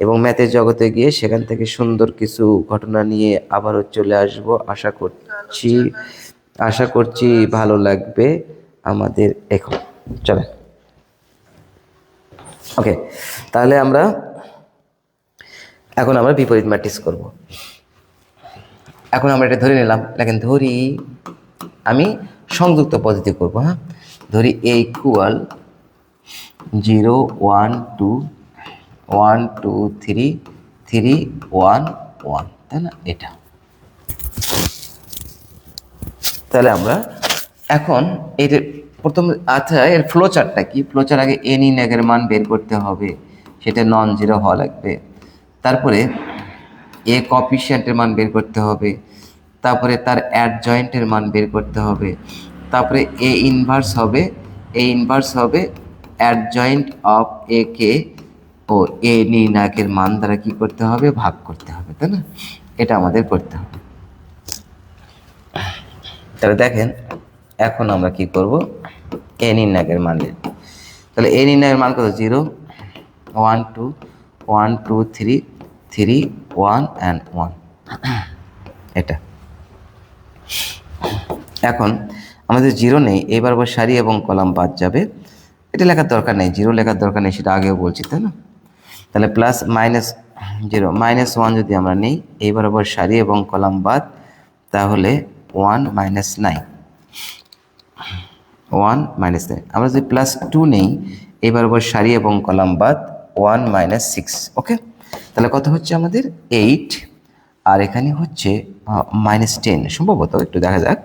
এবং ম্যাথের জগতে গিয়ে সেখান থেকে সুন্দর কিছু ঘটনা নিয়ে আবারও চলে আসব। আশা করছি ভালো লাগবে আমাদের। এখন চলে, ওকে, তাহলে এখন আমরা বিপরীত ম্যাট্রিক্স করব। এখন আমরা এটা ধরে নিলাম, লেখেন ধরি আমি সংযুক্ত পদ্ধতি করব। হ্যাঁ, ধরি এ ইকুয়াল 0 1 2 1 2 3 3 1 1, তাই না? এটা তাহলে আমরা এখন এর প্রথম, আচ্ছা এর ফ্লো চার্টটা কি? ফ্লো চার্ট আগে এ নির্ণায়কের মান বের করতে হবে, সেটা নন জিরো হওয়া লাগবে। তারপরে এ কফিশিয়েন্টের মান বের করতে হবে, তারপরে তার অ্যাডজয়েন্টের মান বের করতে হবে, তারপরে এ ইনভার্স হবে, অ্যাডজয়েন্ট অফ এ কে ও এ নির্ণায়কের মান দ্বারা কি করতে হবে, ভাগ করতে হবে, তাই না? এটা আমাদের করতে হবে। তাহলে দেখেন এখন আমরা কি করব, এ নির্ণায়কের মান নেব। তাহলে এ নির্ণায়কের মান কত? 0 1 2 1 2 3 3 1 and 1, এটা। এখন আমাদের 0 নেই, এবার আবার সারি এবং কলাম বাদ যাবে, এটা লেখার দরকার নেই, 0 লেখার দরকার নেই, সেটা আগেও বলছি, তাই না? তাহলে প্লাস মাইনাস 0 -1 যদি আমরা নিই, এইবার আবার সারি এবং কলাম বাদ, তাহলে 1 -9, 1 -9। আমরা যদি প্লাস 2 নেই, এবার আবার সারি এবং কলাম বাদ, 1 -6। ওকে, তাহলে কত হচ্ছে আমাদের? 8, আর এখানে হচ্ছে -10 সম্ভবত, একটু দেখা যাক।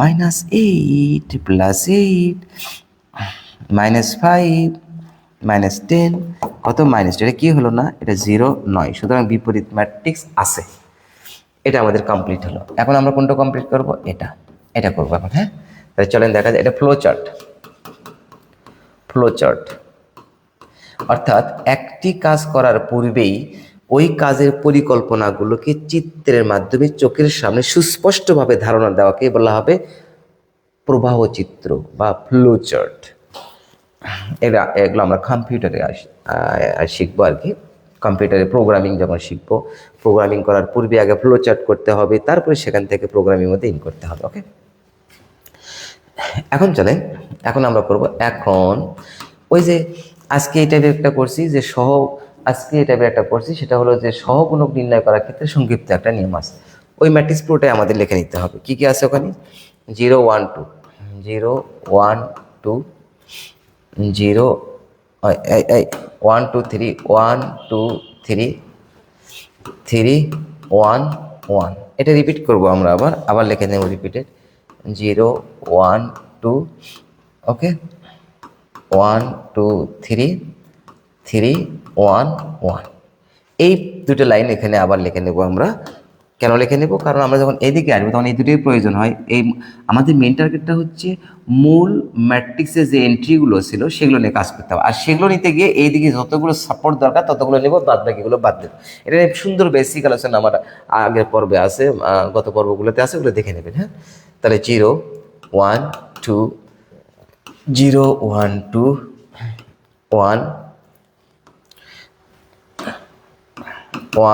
-8 + 8 -5 -10, কত? -2। এটা কি হলো না? এটা 0 নয়, সুতরাং বিপরীত ম্যাট্রিক্স আছে। এটা আমাদের কমপ্লিট হলো। এখন আমরা কোনটা কমপ্লিট করব? এটা করবো এখন। হ্যাঁ, তাহলে চলেন দেখা যায়। এটা ফ্লো চার্ট, অর্থাৎ একটি কাজ করার পূর্বেই ওই কাজের পরিকল্পনাগুলোকে চিত্রের মাধ্যমে চোখের সামনে সুস্পষ্টভাবে ধারণা দেওয়াকে বলা হবে প্রবাহ চিত্র বা ফ্লো চার্ট। এগুলো আমরা কম্পিউটারে শিখবো আর কি। কম্পিউটারে প্রোগ্রামিং যখন শিখবো, প্রোগ্রামিং করার পূর্বে আগে ফ্লো চার্ট করতে হবে, তারপরে সেখান থেকে প্রোগ্রামিং মধ্যে ইন করতে হবে। ওকে, এখন চলেন, এখন আমরা করব, এখন ওই যে আজকে এই টাইপের একটা করছি যে সেটা হলো যে সহগুণক নির্ণয় করার ক্ষেত্রে সংক্ষিপ্ত একটা নিয়ম আছে। ওই ম্যাট্রিক্স পুরোটাই আমাদের লিখে নিতে হবে। কি কি আছে ওখানে? 0 1 2 0 1 2 0 1 2 3 1 2 3 3 1 1। এটা রিপিট করব আমরা, আবার লিখে নেব রিপিটেড। 0 1 2, ওকে, 1 2 3 3 1 1। এই দুটো লাইন এখানে আবার লিখে নেব আমরা। কেন লিখে নেব? কারণ আমরা যখন এইদিকে আসবো তখন এই দুটোই প্রয়োজন হয়। এই আমাদের মেন টার্গেটটা হচ্ছে মূল ম্যাট্রিক্সের যে এন্ট্রিগুলো ছিল সেগুলো নিয়ে কাজ করতে হবে, আর সেগুলো নিতে গিয়ে এইদিকে যতগুলো সাপোর্ট দরকার ততগুলো নেব, বাদ বাকিগুলো বাদ দেবো। এটা নিয়ে সুন্দর বেসিক আলোচনা আমার আগের পর্বে আছে, গত পর্বগুলোতে আছে, ওগুলো দেখে নেবেন। হ্যাঁ, তাহলে 0 1 2 0 1 2 1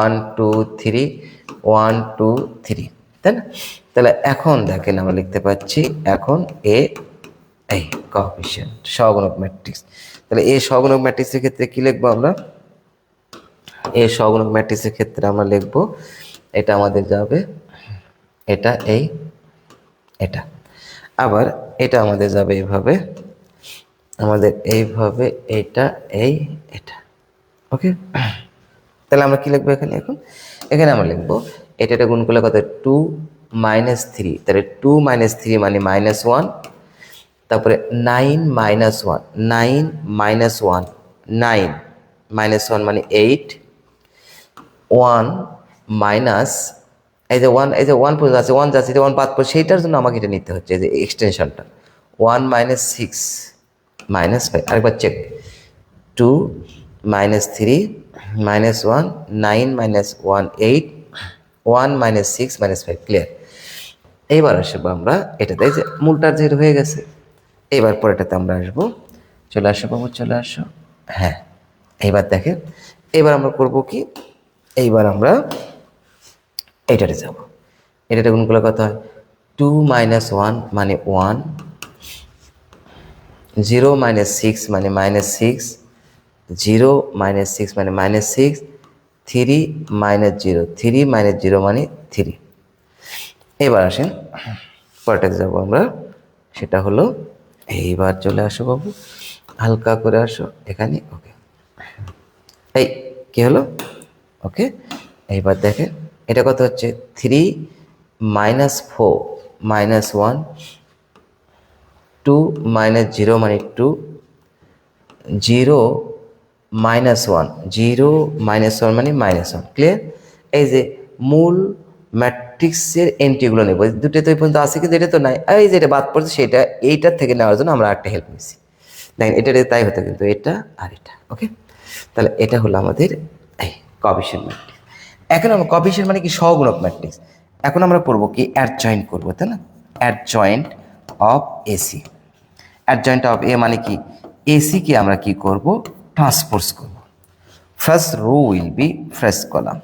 1 2 3 1 2 3, তাই না? তাহলে এখন দেখেন আমরা লিখতে পাচ্ছি এখন এই কোএফিসিয়েন্ট সহগুণক ম্যাট্রিক্স। তাহলে সহগুণক ম্যাট্রিক্সের ক্ষেত্রে কি লিখবো আমরা? সহগুণক ম্যাট্রিক্সের ক্ষেত্রে আমরা লিখবো, এটা আমাদের যাবে, এটা এটা, আবার এটা আমাদের যাবে এইভাবে, আমাদের এইভাবে, এটা এটা। ওকে, তাহলে আমরা কি লিখবো এখানে? এখানে আমরা লিখবো এটা গুণ করলে কত? 2 - 3, তাহলে 2 - 3 মানে -1, তারপরে 9 - 1 9 - 1 9 -1 মানে 8, 1 মাইনাস এই যে 1 পর্যন্ত আছে, 1 যাচ্ছে, 1 বাদ পড়ে, সেইটার জন্য আমাকে এটা নিতে হচ্ছে, যে এক্সটেনশনটা 1 - 6 -5, আরেকবার চেক, 2 - 3 -1 9 - 1 8 1 - 6 -5, ক্লিয়ার। এইবার আসবো আমরা এটাতে, যে মূলটার যেটা হয়ে গেছে, এবার পরেটাতে আমরা আসবো, চলে আসো বাবু, চলে আসো। হ্যাঁ, এইবার দেখেন, এবার আমরা করব কি, এইবার আমরা এইটাতে যাব, এটাতে গুণ করলে কত হয়? 2 - 1 মানে 1, 0 - 6 মানে -6, 0 - 6 মানে -6, 3 - 0 3 - 0 মানে 3। এবার আসেন পরেরটাতে যাবো আমরা, সেটা হলো, এইবার চলে আসো বাবু, হালকা করে আসো এখানে। ওকে, এই কি হলো? ওকে, এইবার দেখেন এটা কত হচ্ছে? 3 - 4 -1, 2 - 0 মানে 2, 0 - 1 0 - 1 মানে -1, ক্লিয়ার। এই যে মূল ম্যাট্রিক্সের এন্ট্রিগুলো নেব, দুটো তো এই পর্যন্ত আছে, কিন্তু এটা তো নাই, এই যেটা বাদ পড়ছে সেটা এইটার থেকে নেওয়ার জন্য আমরা একটা হেল্প নিচ্ছি। দেখেন এটা তাই হতো, কিন্তু এটা আর এটা। ওকে, তাহলে এটা হলো আমাদের এই কোএফিসিয়েন্ট ম্যাট্রিক্স। এখন আমরা কোএফিসিয়েন্ট মানে কি? সহগুণক ম্যাট্রিক্স। এখন আমরা করবো কি? অ্যাডজয়েন্ট করবো, তাই না? Adjoint of AC. Adjoint of A মানে কি? এসি কে আমরা কি করব? ট্রান্সপোজ করব। First row will be first column,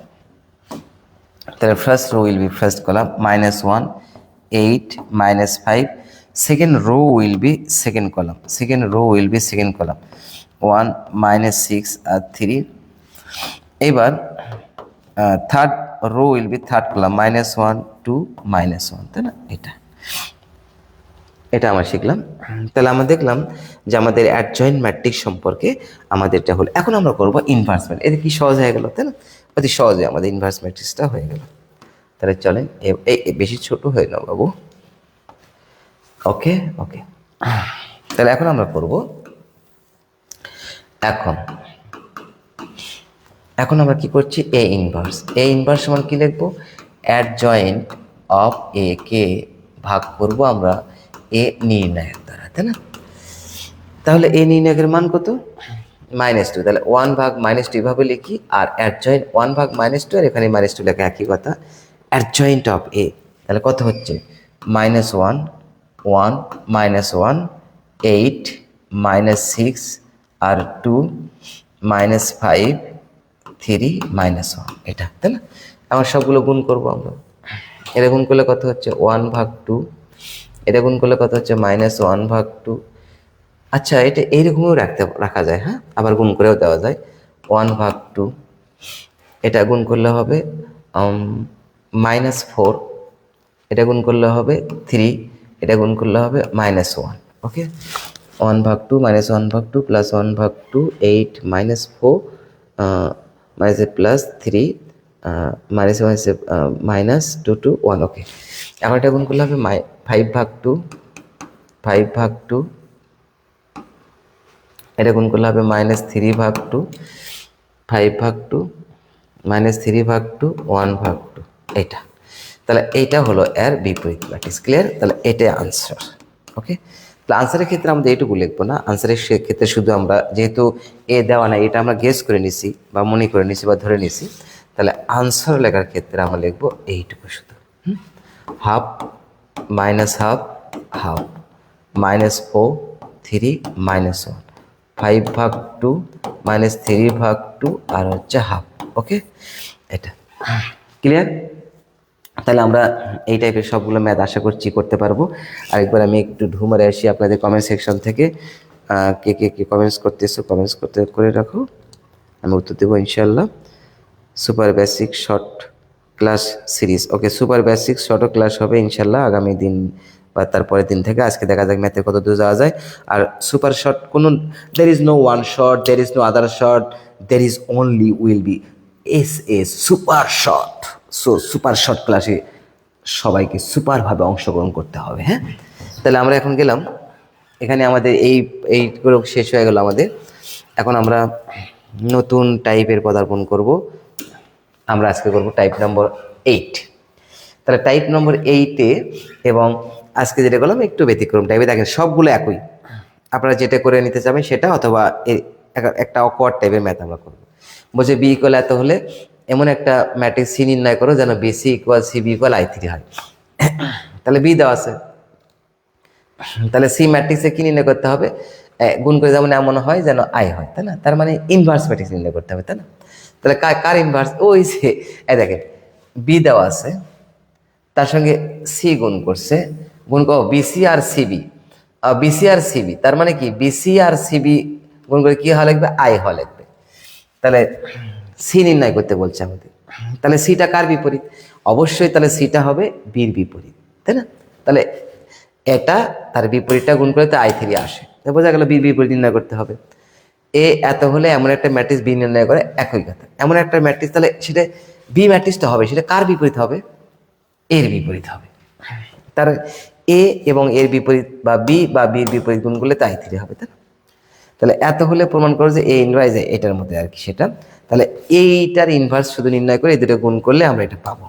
তাহলে first row will be first column, -1 8 -5, second row will be second column, second row will be second column, 1 -6 আর 3। এবার third row will be third column, -1 2 -1, তাই না? এটা আমরা শিখলাম। তাহলে আমরা দেখলাম যে আমাদের অ্যাডজয়েন্ট ম্যাট্রিক্স সম্পর্কে আমাদের এটা হলো। এখন আমরা করব ইনভার্সমেন্ট। এটা কি সহজ হয়ে গেল, তাই না? অতি সহজে আমাদের ইনভার্স ম্যাট্রিক্সটা হয়ে গেল। তাহলে চলেন, এই বেশি ছোট হয়ে নাও বাবু। ওকে ওকে, তাহলে এখন আমরা করব, এখন আমরা কি করছি? এ ইনভার্স সমান কি লিখবো? অ্যাডজয়েন্ট অফ এ কে ভাগ করব আমরা এ নির্ণায়ক দ্বারা, তাই না? তাহলে এ নির্ণায়কের মান কত? -2, তাহলে 1 ভাগ -2 এভাবে লিখি, আর অ্যাডজয়েন্ট 1 ভাগ -2, আর এখানে -2 লেখা একই কথা। অ্যাডজয়েন্ট অফ এ, তাহলে কত হচ্ছে? -1 1 -1 8 -6 আর 2 -5 3 -1, এটা, তাই না? আমার সবগুলো গুণ করব আমরা। এটা গুণ করলে কত হচ্ছে? 1 ভাগ 2, এটা গুণ করলে কত হচ্ছে? -1 ভাগ 2। আচ্ছা, এটা এইরকমও রাখা যায়, হ্যাঁ, আবার গুণ করেও দেওয়া যায়। 1 ভাগ 2, এটা গুণ করলে হবে -4, এটা গুণ করলে হবে 3, এটা গুণ করলে হবে -1। ওকে, 1 ভাগ 2 -1 ভাগ 2 প্লাস 1 ভাগ 2 8 -4 প্লাস 3 -2 to 1। ওকে, এখন এটা গুণ করলে হবে 5 ভাগ 2 5 ভাগ 2, এটা গুণ করলে হবে -3 ভাগ 2 5 ভাগ 2 -3 ভাগ 2 1 ভাগ 2, এটা। তাহলে এইটা হলো এর বিপরীত ম্যাট্রিক্স। ক্লিয়ার? তাহলে এটাই আনসার। ওকে, তাহলে আনসারের ক্ষেত্রে আমরা এইটুকু লিখবো না, আনসারের ক্ষেত্রে শুধু আমরা যেহেতু এ দেওয়া নাই এটা আমরা গেস করে নিছি বা মনে করে নিছি বা ধরে নিছি, তাহলে আনসার লেখার ক্ষেত্রে আমরা লিখবো এইটুকু শুধু, half minus half half minus ও 3 মাইনাস 1, 5/2 মাইনাস 3/2 আর হচ্ছে হাফ। ওকে, এটা ক্লিয়ার? তাহলে আমরা এই টাইপের সবগুলো ম্যাথ আশা করছি করতে পারবো। আরেকবার আমি একটু ঢুমারে আসি আপনাদের কমেন্ট সেকশন থেকে, কে কে কে কমেন্টস করতেছো কমেন্টস করে রাখো, আমি উত্তর দেবো ইনশাল্লাহ। Super basic short class series, okay, super basic শর্টও ক্লাস হবে ইনশাল্লাহ আগামী দিন বা তারপরের দিন থেকে। আজকে দেখা যাক ম্যাথে কত দূর যাওয়া যায়। আর সুপার শর্ট কোনো, there is no one short, there is no other short, there is only will be a super short. So super short ক্লাসে সবাইকে সুপারভাবে অংশগ্রহণ করতে হবে। হ্যাঁ, তাহলে আমরা এখন গেলাম, এখানে আমাদের এইগুলো শেষ হয়ে গেল আমাদের। এখন আমরা নতুন টাইপের পদার্পণ করব। আমরা আজকে করব টাইপ নম্বর 8। তাহলে টাইপ নম্বর 8-এ এবং আজকে যেটা করলাম একটু ব্যতিক্রম টাইপে, দেখেন সবগুলো একই, আপনারা যেটা করে নিতে চাবেন সেটা, অথবা একটা অকওয়ার্ড টাইপের ম্যাথ আমরা করবো। বলছে বি ইকুয়াল এত হলে এমন একটা ম্যাট্রিক্স সি নির্ণয় করো যেন BC equal CB equal I3 হয়। তাহলে বি দেওয়া আছে, তাহলে সি ম্যাট্রিক্সে কি নির্ণয় করতে হবে? গুণ করে যেমন এমন হয় যেন আই হয়, তাই না? তার মানে ইনভার্স ম্যাট্রিক্স নির্ণয় করতে হবে, তাই না? তাহলে কার ইনভার্স? ওই যে দেখেন বি দেওয়া আছে, তার সঙ্গে সি গুণ করছে, গুণ করো বিসি আর সিবি, বিসি আর সিবি, তার মানে কি বিসি আর সিবি গুণ করে কি হওয়া লাগবে? আই হওয়া লাগবে। তাহলে সি নির্ণয় করতে বলছে আমাদের, তাহলে সিটা কার বিপরীত? অবশ্যই তাহলে সিটা হবে বির বিপরীত, তাই না? তাহলে এটা তার বিপরীতটা গুণ করে তো I3 আসে, বোঝা গেল বির বিপরীত নির্ণয় করতে হবে। এ এত হলে এমন একটা ম্যাট্রিক্স বি নির্ণয় করে, একই কথা এমন একটা ম্যাট্রিক্স, তাহলে সেটা বি ম্যাট্রিক্সটা হবে, সেটা কার বিপরীত হবে? এর বিপরীত হবে। তার এ এবং এর বিপরীত বা বি বা বির বিপরীত গুণ করলে তো I3 হবে, তাই না? তাহলে এত হলে প্রমাণ করো যে এ ইনভার্স এটার মধ্যে আর কি সেটা। তাহলে এইটার ইনভার্স শুধু নির্ণয় করে এই দুটো গুণ করলে আমরা এটা পাবো।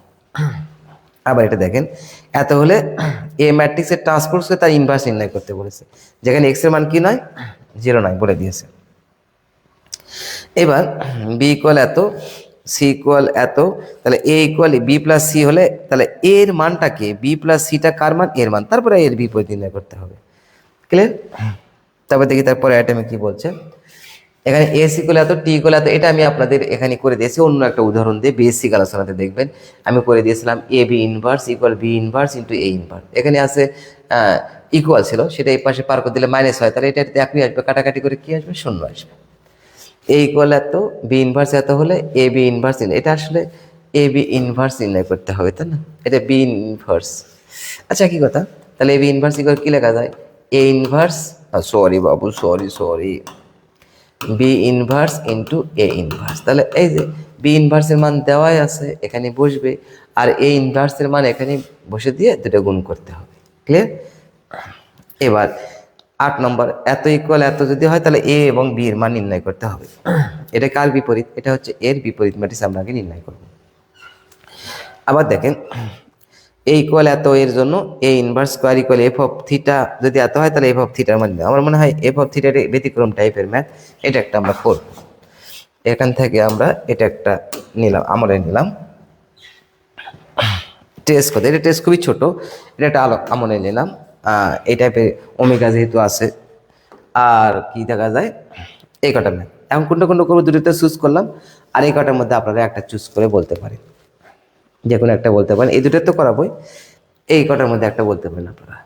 আবার এটা দেখেন, এত হলে এ ম্যাট্রিক্সের ট্রান্সপোজ করে তার ইনভার্স নির্ণয় করতে বলেছে, যেখানে এক্স এর মান কি নয়? 0 নয় বলে দিয়েছে। এবার বি ইকুয়াল এত, সি ইকুয়াল এত, তাহলে এ ইকুয়াল বি প্লাস সি হলে তাহলে এর মানটাকে, বি প্লাস সিটা কার মান? এর মান, তারপরে এর বিপরীত নির্ণয় করতে হবে। ক্লিয়ার? তারপর দেখি তারপরে আইটেমে কি বলছে। এখানে এস ইকুয়াল এত, টি ইকুয়াল এত, এটা আমি আপনাদের এখানে করে দিয়েছি অন্য একটা উদাহরণ দিয়ে, বেসিক আলোচনাতে দেখবেন আমি করে দিয়েছিলাম A B inverse equal B inverse into A inverse. এখানে আছে ইকুয়াল ছিল, সেটা এই পাশে পার করে দিলে মাইনাস হয়, তাহলে এটাতে একই আসবে, কাটাকাটি করে কি আসবে? 0 আসবে। এ ইকুয়াল এত, বি ইনভার্স এত হলে এ বি ইনভার্স, এটা আসলে এ বি ইনভার্স নির্ণয় করতে হবে, তাই না? এটা বি ইনভার্স। আচ্ছা কি কথা, তাহলে এ বি ইনভার্স ইকুয়াল কি লেখা যায়? এ ইনভার্স, সরি বাবু, sorry, B inverse into A inverse. তাহলে এই যে বি ইনভার্সের মান দেওয়াই আছে, এখানে বসবে, আর এ ইনভার্সের মান এখানে বসে দিয়ে দুটো গুণ করতে হবে। ক্লিয়ার? এবার 8 নম্বর, এত ইকুয়াল এত যদি হয় তাহলে এ এবং বি এর মান নির্ণয় করতে হবে। এটা কার বিপরীত? এটা হচ্ছে এর বিপরীত ম্যাট্রিক্স আমরা আগে নির্ণয় করব। আবার দেখেন এ ইকুয়াল এত, এর জন্য A inverse square equal F of theta, যদি এত হয় তাহলে এফ অফ থিটার মান নিলাম। আমার মনে হয় এফ অফ থিটার ব্যতিক্রম টাইপের ম্যাথ, এটা একটা আমরা করব। এখান থেকে আমরা এটা একটা নিলাম, আমরা নিলাম টেস্ট করতে, এটা টেস্ট খুবই ছোট, এটা একটা আমলে নিলাম। এই টাইপের ওমেগা যেহেতু আছে, আর কি দেখা যায় এই কটা ম্যাথ। এখন কোনটা করবো? দুটোতে চুজ করলাম, আর এই কটার মধ্যে আপনারা একটা চুজ করে বলতে পারেন, যে কোনো একটা বলতে পারেন। এই দুটো তো করাবোই, এই কটার মধ্যে একটা বলতে পারেন আপনারা,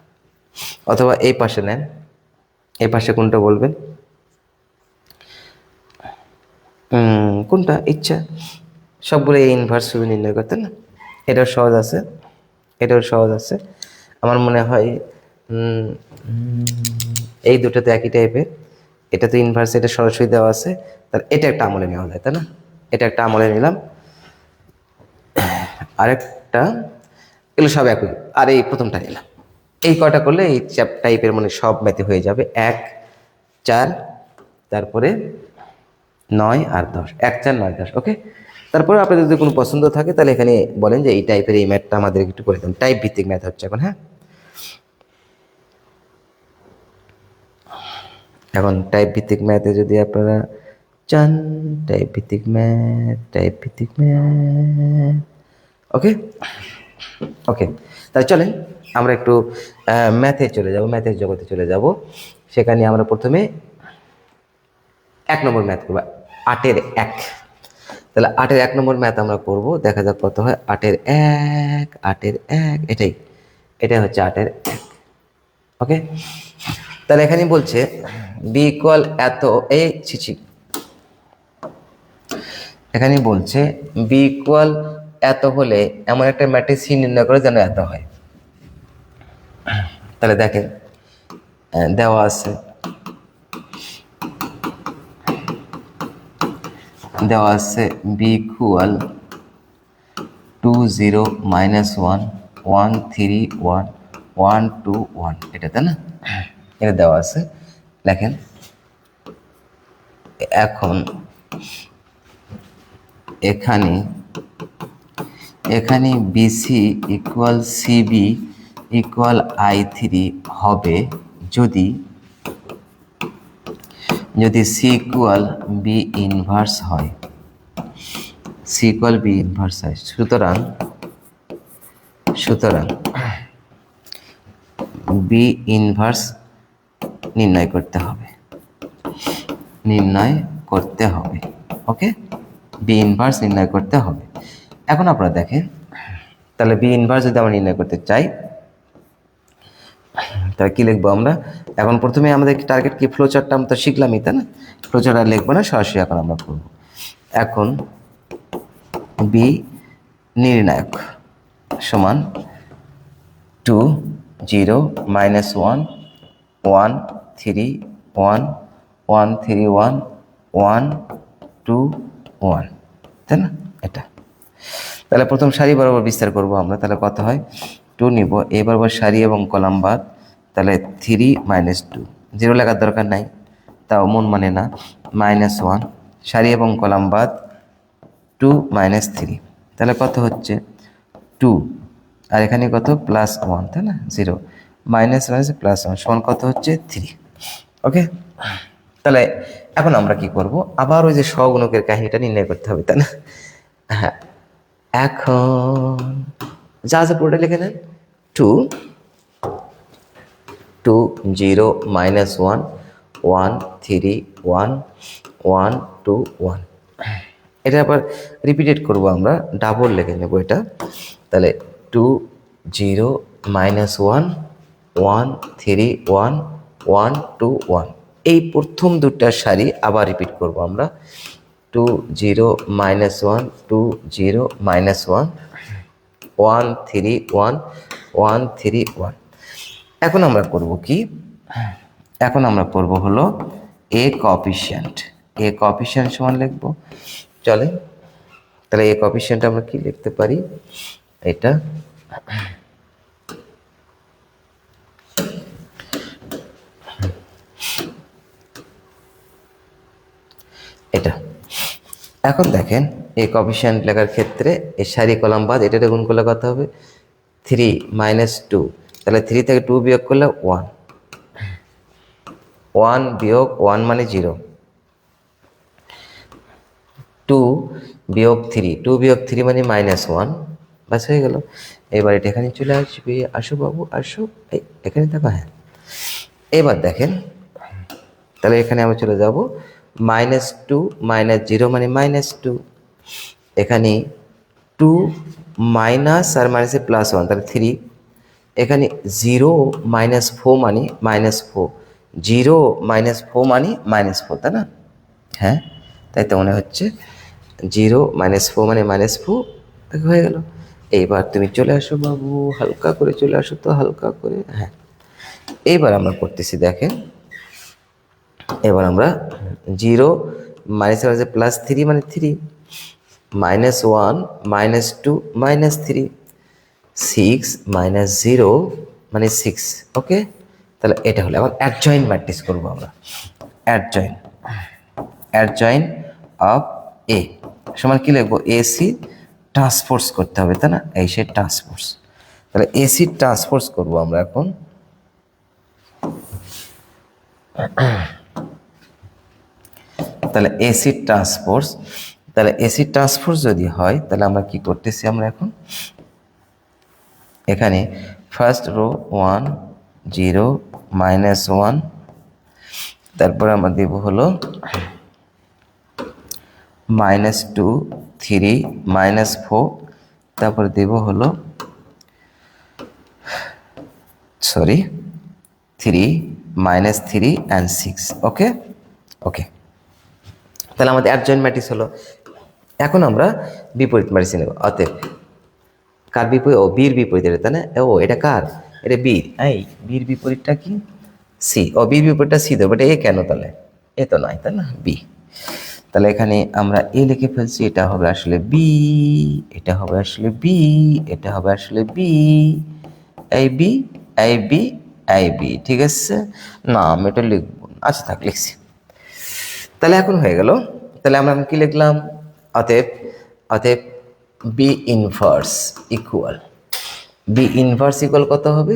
অথবা এই পাশে নেন, এই পাশে কোনটা বলবেন, কোনটা ইচ্ছা। সবগুলো এই ইনভার্স শুধু নির্ণয় করতে না, এটাও সহজ আছে, এটাও সহজ আছে। আমার মনে হয় এই দুটোতে একই টাইপের, এটা তো ইনভার্স, এটা সরাসরি দেওয়া আছে, তার এটা একটা আমলে নেওয়া যায়, তাই না? এটা একটা আমলে নিলাম, আরেকটা, এগুলো সব একই, আর এই প্রথমটা নিলাম। এই কটা করলে এই টাইপের মানে সব ম্যাথে হয়ে যাবে। 1 4 তারপরে 9 আর 10, 1 4 9 10। ওকে, তারপরে আপনাদের যদি কোনো পছন্দ থাকে তাহলে এখানে বলেন যে এই টাইপের এই ম্যাথটা আমাদের একটু করে দেন। টাইপ ভিত্তিক ম্যাথ হচ্ছে এখন। হ্যাঁ, এখন টাইপ ভিত্তিক ম্যাথে যদি আপনারা চান, টাইপ ভিত্তিক ম্যাথ, ওকে ওকে, তাহলে চলেন আমরা একটু ম্যাথে চলে যাব, ম্যাথের জগতে চলে যাব। সেখানে আমরা প্রথমে 1 নম্বর ম্যাথ করবো, 8-এর 1। তাহলে 8-এর 1 নম্বর ম্যাথ আমরা করব, দেখা যাক কত হয়। 8-এর 1, এটাই হচ্ছে 8-এর 1। ওকে, তাহলে এখানে বলছে বি ইকুয়াল এত, এখানে বলছে বি ইকুয়াল এত হলে এমন একটা ম্যাট্রিক্স সি নির্ণয় করে যেন এত হয়। তাহলে দেখেন দেওয়া আছে, বি ইকুয়াল 2 0 -1 1 3 1 1 2 1, এটা তাই না? এটা দেওয়া আছে, দেখেন। এখন এখানে BC equal CB equal I3 হবে যদি সি ইকুয়াল বি ইনভার্স হয়, সুতরাং বি ইনভার্স নির্ণয় করতে হবে। ওকে, বি ইনভার্স নির্ণয় করতে হবে। এখন আপনারা দেখেন, তাহলে বি ইনভার্স যদি আমরা নির্ণয় করতে চাই তাহলে কি লিখবো আমরা? এখন প্রথমে আমাদের টার্গেট কি, ফ্লো চার্টটা আমরা তো শিখলামই, তাই না? ফ্লো চার্ট আর লিখবো না, সরাসরি এখন আমরা করব। এখন বি নির্ণায়ক সমান 2 0 -1 1 3 1 1 3 1 1 2 1, তাই না? এটা তাহলে প্রথম সারি বরাবর বিস্তার করব আমরা। তাহলে কত হয়? 2 নিব, এই বরাবর সারি এবং কলাম বাদ, তাহলে 3 -2, 0 লেখার দরকার নাই, তাও মন মানে না। -1, সারি এবং কলাম বাদ, 2 -3, তাহলে কত হচ্ছে? 2, আর এখানে কত? +1, তাই না? 0 -+1 সমান কত হচ্ছে? 3। ওকে, তাহলে এখন আমরা কি করব? আবার ওই যে সহগুণকের কাহিনীটা নির্ণয় করতে হবে, তাই না? হ্যাঁ, এখন যা পুরোটা লিখে নেন। 2 0 -1 1 3 1 1 2 1, এটা আবার রিপিটেড করব আমরা, ডাবল লিখে নেব এটা। তাহলে 2 0 -1 1 3 1 1 2 1, এই প্রথম দুটার সারি আবার রিপিট করব আমরা। 2 0 -1 2 0 -1 1 3 1 1 3 1। এখন আমরা করব কি? এখন আমরা করব হলো এ কোএফিসিয়েন্ট সমান লিখব। চলে, তাহলে এ কোএফিসিয়েন্ট আমরা কি লিখতে পারি? এটা এখন দেখেন, এই কোএফিসিয়েন্ট লেখার ক্ষেত্রে এই সারি কলাম বাদ এটা গুণ করলে কত হবে? 3 -2, তাহলে 3 থেকে 2 বিয়োগ করলে 1, 1 বিয়োগ 1 মানে 0, 2 বিয়োগ 3, 2 বিয়োগ 3 মানে -1, বাস হয়ে গেল। এবার এটা এখানে চলে আসবে, আসো বাবু আসো, এখানে দেখো। হ্যাঁ, এবার দেখেন, তাহলে এখানে আমরা চলে যাব, -2 -0 মানে -2, এখানে 2 মাইনাস আর মাইনাসে +1, তাহলে 3, এখানে 0 -4 মানে -4, 0 -4 মানে -4, তাই না? হ্যাঁ, তাই তো মনে হচ্ছে। 0 -4 মানে -4 হয়ে গেল। এইবার তুমি চলে আসো বাবু, হালকা করে চলে আসো তো, হালকা করে। হ্যাঁ, এইবার আমরা করতেছি, দেখেন। এবার আমরা 0 -3 মানে 3, -1 -2 -3, 6 -0 মানে 6। ওকে, তাহলে এটা হলো। এখন অ্যাডজয়েন্ট ম্যাট্রিক্স করবো আমরা। অ্যাডজয়েন্ট অফ এ সমান কি লিখবো, এসি ট্রান্সফোর্স করতে হবে, তাই না, এই সে ট্রান্সফোর্স। তাহলে এসি ট্রান্সফোর্স করবো আমরা এখন। তাহলে এসি ট্রান্সফোর্স, তাহলে এসি ট্রান্সফোর্স যদি হয় তাহলে আমরা কি করতেছি, আমরা এখন এখানে ফার্স্ট রো 1 0 -1, তারপরে আমরা দেব হলো -2 3 -4, তারপরে দেব হলো 3 -3 and 6। ওকে ওকে, তাহলে আমাদের অ্যাডজয়েন্ট ম্যাট্রিক্স হলো। এখন আমরা বিপরীত ম্যাট্রিক্স নেব। অতএব কার বিপরীত, ও বির বিপরীত এটা, তাই না, ও এটা কার, এটা বির, এই বির বিপরীতটা কি, সি। ও বির বিপরীতটা সি দেবো, এটা এ কেন, তাহলে এ তো নয়, তাই না, বি। তাহলে এখানে আমরা এ লিখে ফেলছি, এটা হবে আসলে বি, এটা হবে আসলে বি, এটা হবে আসলে বি, এই বি, এই বি, এই বি, ঠিক আছে না, আমি এটা লিখবো, আচ্ছা থাক, লিখছি। তাহলে এখন হয়ে গেল। তাহলে আমরা কি লিখলাম, অতএব অতএব B inverse equal, B inverse equal কত হবে,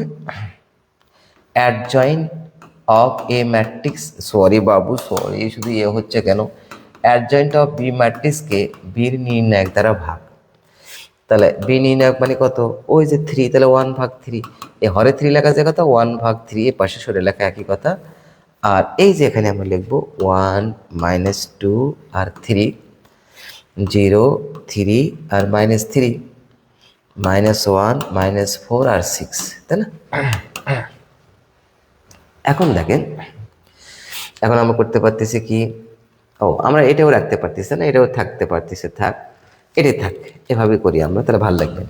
adjoint of A matrix, sorry বাবু সরি, শুধু এ হচ্ছে কেন, অ্যাডজয়েন্ট অফ বি ম্যাট্রিক্সকে বির নির্ণায়ক দ্বারা ভাগ। তাহলে বি নির্ণায়ক মানে কত, ওই যে 3, তাহলে 1/3, এ হরে 3 লেখা যে কথা, 1/3 এ পাশে সরে লেখা একই কথা। আর এই যে এখানে আমরা লিখবো 1 -2 আর 3, 0 3 আর -3, -1 -4 আর 6, তাই না। এখন দেখেন, এখন আমরা করতে পারতেছি কি, ও আমরা এটাও রাখতে পারতেছি না, এটাও থাকতে পারতেছে, থাক এটাই থাক, এভাবে করি আমরা, তাহলে ভালো লাগবে।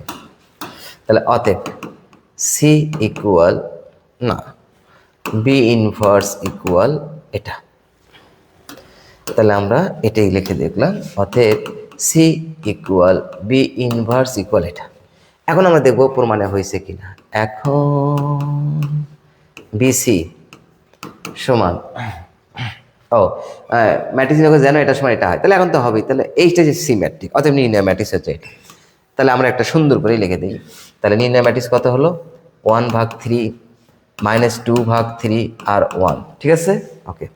তাহলে অতএব সি ইকুয়াল, না, বি ইনভার্স ইকুয়াল এটা। তাহলে আমরা এটাই লিখে দেখলাম, অতএব C equal B inverse equal এটা। এখন আমরা দেখবো প্রমাণে হয়েছে কিনা। এখন বিসি সমান, ও ম্যাট্রিক্স জানো এটা সময় এটা হয়, তাহলে এখন তো হবেই। তাহলে এইটা যে সি ম্যাট্রিক্স, অতএব নির্ণয় ম্যাট্রিক্স হচ্ছে এটা। তাহলে আমরা একটা সুন্দর করে লিখে দিই। তাহলে নির্ণয় ম্যাট্রিক্স কত হলো, 1/3 -2/3 আর 1, ঠিক আছে, ওকে।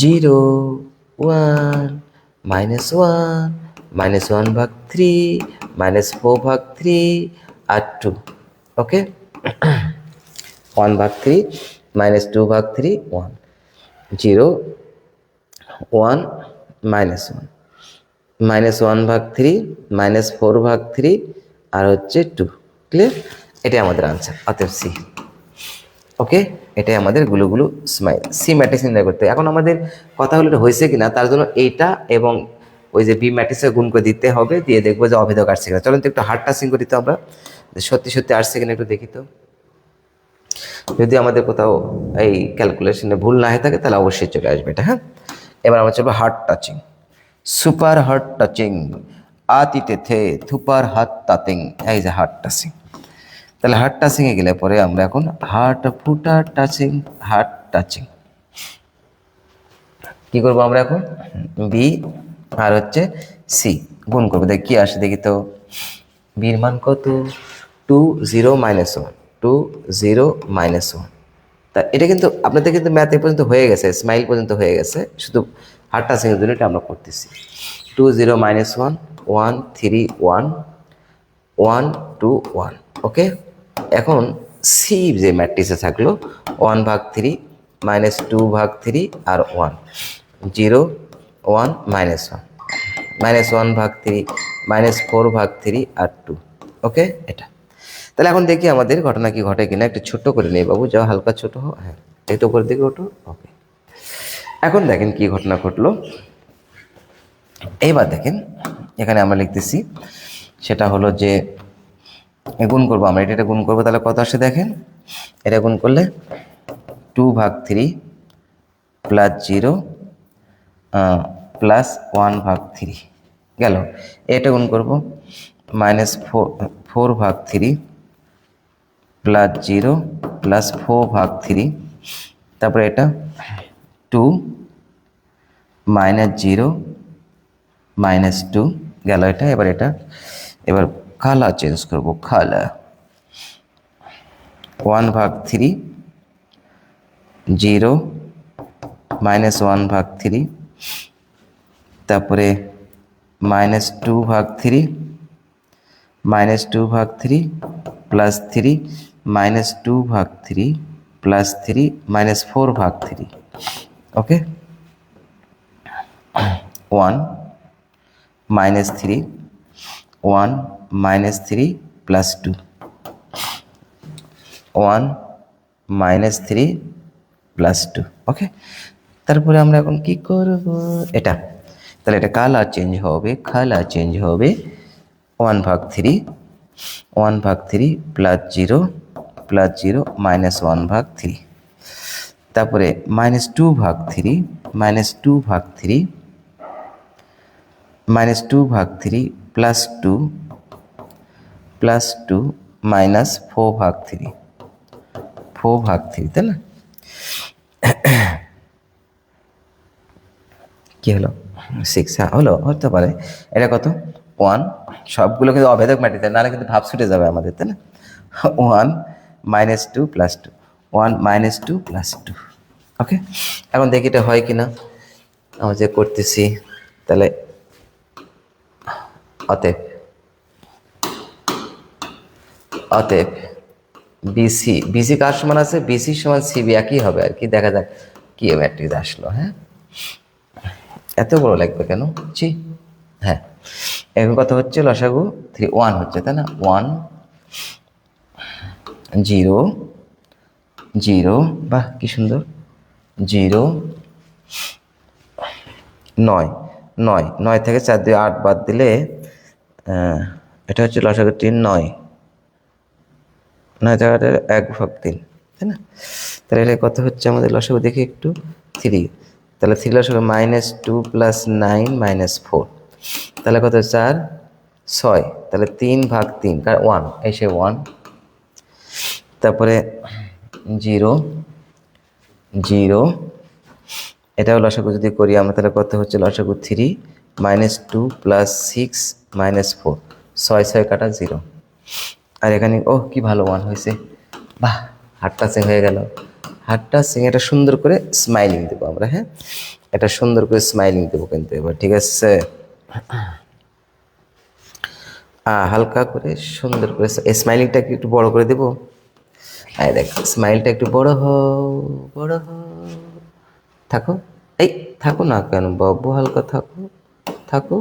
0 1 -1 -1/3 -4/3 আর 2, ওকে। 1/3 -2/3 1, 0 1 -1 -1/3 -4/3 আর হচ্ছে 2, ক্লিয়ার। এটাই আমাদের আনসার, অতএব সি। ওকে, এটাই আমাদের গুলো স্মাইল সি ম্যাট্রিক্স নির্ণয় করতে। এখন আমাদের কথা হলো এটা হয়েছে কিনা, তার জন্য এইটা এবং ওই যে বি ম্যাট্রিক্সের গুণ করে দিতে হবে, দিয়ে দেখবো যে অভেদক আসছে কিনা। চলুন তো একটু হার্ড টাচিং করি তো আমরা, সত্যি সত্যি আসছে কিনা একটু দেখি তো। যদি আমাদের কোথাও এই ক্যালকুলেশনে ভুল না হয়ে থাকে তাহলে অবশ্যই চলে আসবে এটা, হ্যাঁ। এবার আমরা চলবো hard touching, super hard touching, আতিতে থে থুপার হাত তাতিং, এই যে হার্ড টাচিং। তাহলে হার্ড টাচিংয়ে গেলে পরে আমরা এখন হার্ট ফুটা টাচিং, হার্ট টাচিং কি করবো আমরা এখন, বি আর হচ্ছে সি গুণ করবো, দেখি কি আসে, দেখি তো। বির মান কত, 2 0 -1, 2 0 -1। তা এটা কিন্তু আপনাদের কিন্তু ম্যাথ এ পর্যন্ত হয়ে গেছে, স্মাইল পর্যন্ত হয়ে গেছে, শুধু হার্ট টাচিংয়ের জন্য এটা আমরা করতেছি। 2 0 -1 1 3 1 1 2 1, ওকে। এখন সি যে ম্যাট্রিক্সে থাকলো 1/3 -2/3 আর 1, 0 1 -1 -1/3 -4/3 আর 2, ওকে এটা। তাহলে এখন দেখি আমাদের ঘটনা কি ঘটে কিনা, একটু ছোট করে নেই বাবু, যাও হালকা ছোট হো, হ্যাঁ একটু উপর দিকে ওঠো, ওকে। এখন দেখেন কি ঘটনা ঘটলো। এইবার দেখেন এখানে আমরা লিখতেছি, সেটা হলো যে গুণ করবো আমরা, এটা গুণ করবো, তাহলে কত আসে দেখেন, এটা গুণ করলে 2/3 +0 +1/3 গেল। এটা গুণ করবো -4/3 +0 +4/3, তারপরে এটা 2 -0 -2 গেল এটা। এবার খালা চেঞ্জ করব, খালা 1/3 0 -1/3, তারপরে -2/3 -2/3 +3 -2/3 +3 -4/3। ওকে, 1 -3 1 -3 +2 1 -3 +2। ওকে, তারপরে আমরা এখন কি করব, এটা তাহলে এটা কালার চেঞ্জ হবে, কালার চেঞ্জ হবে 1/3 1/3 +0 +0 -1/3, তারপরে -2/3 -2/3 -2/3 +2 +2 -4/3 4/3, তাই না? কি হলো 6, হ্যাঁ হলো, হতে পারে। এটা কত 1, সবগুলো কিন্তু অভেদক মাটিতে, নাহলে কিন্তু ভাব ছুটে যাবে আমাদের, তাই না? 1 -2 +2 1 -2 +2। ওকে, এখন দেখি এটা হয় কিনা, আমরা যে করতেছি। তাহলে অতএব অতএব বিসি, বিসি কার সমান আছে, বিসি সমান সিবি, একই হবে আর কি। দেখা যাক কি ম্যাট্রিক্স আসলো। হ্যাঁ, এত বড় লাগবে কেন? জি হ্যাঁ, এখন কথা হচ্ছে লসাগু 3 1 হচ্ছে, তাই না? 1 0 0, বাহ কি সুন্দর, 0 9 9 9 থেকে 4 2 8 বাদ দিলে এটা হচ্ছে লসাগু 3 9 9 জায়গাটা 1/3, তাই না? তাহলে এটা কত হচ্ছে আমাদের লসাগু, দেখি একটু, 3। তাহলে 3 লসাগু -2 + 9 -4, তাহলে কত 4 6, তাহলে 3/3 কার 1, এসে 1। তারপরে 0 0, এটাও লসাগু যদি করি আমরা, তাহলে কত হচ্ছে লসাগু 3 -2 + 6 -4, 6 6 কাটা 0। আর এখানে ও কি ভালো 1 হয়েছে, বাহ, হাত টাচিং হয়ে গেল। হাত টাচিং, এটা সুন্দর করে স্মাইলিং দেবো আমরা। হ্যাঁ, এটা সুন্দর করে স্মাইলিং দেবো কিন্তু এবার, ঠিক আছে? হালকা করে সুন্দর করে স্মাইলিংটা একটু বড় করে দেবো। হ্যাঁ দেখ, স্মাইলটা একটু বড় হও, বড় হও, থাকো, এই থাকো না কেন বাবু, হালকা থাকো, থাকো।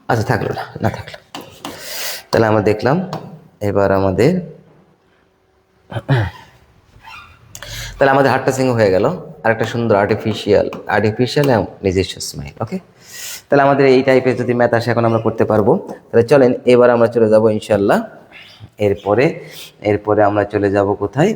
আচ্ছা থাকলো না, না থাকলো। তাহলে আমরা দেখলাম এবার আমাদের, তাহলে আমাদের হার্ট টাচিং হয়ে গেল, আর একটা সুন্দর আর্টিফিশিয়াল এবং নিজস্ব স্মাইল। ওকে, তাহলে আমাদের এই টাইপের যদি ম্যাথ আসে এখন আমরা করতে পারবো। তাহলে চলেন এবার আমরা চলে যাব ইনশাল্লাহ, এরপরে আমরা চলে যাব কোথায়,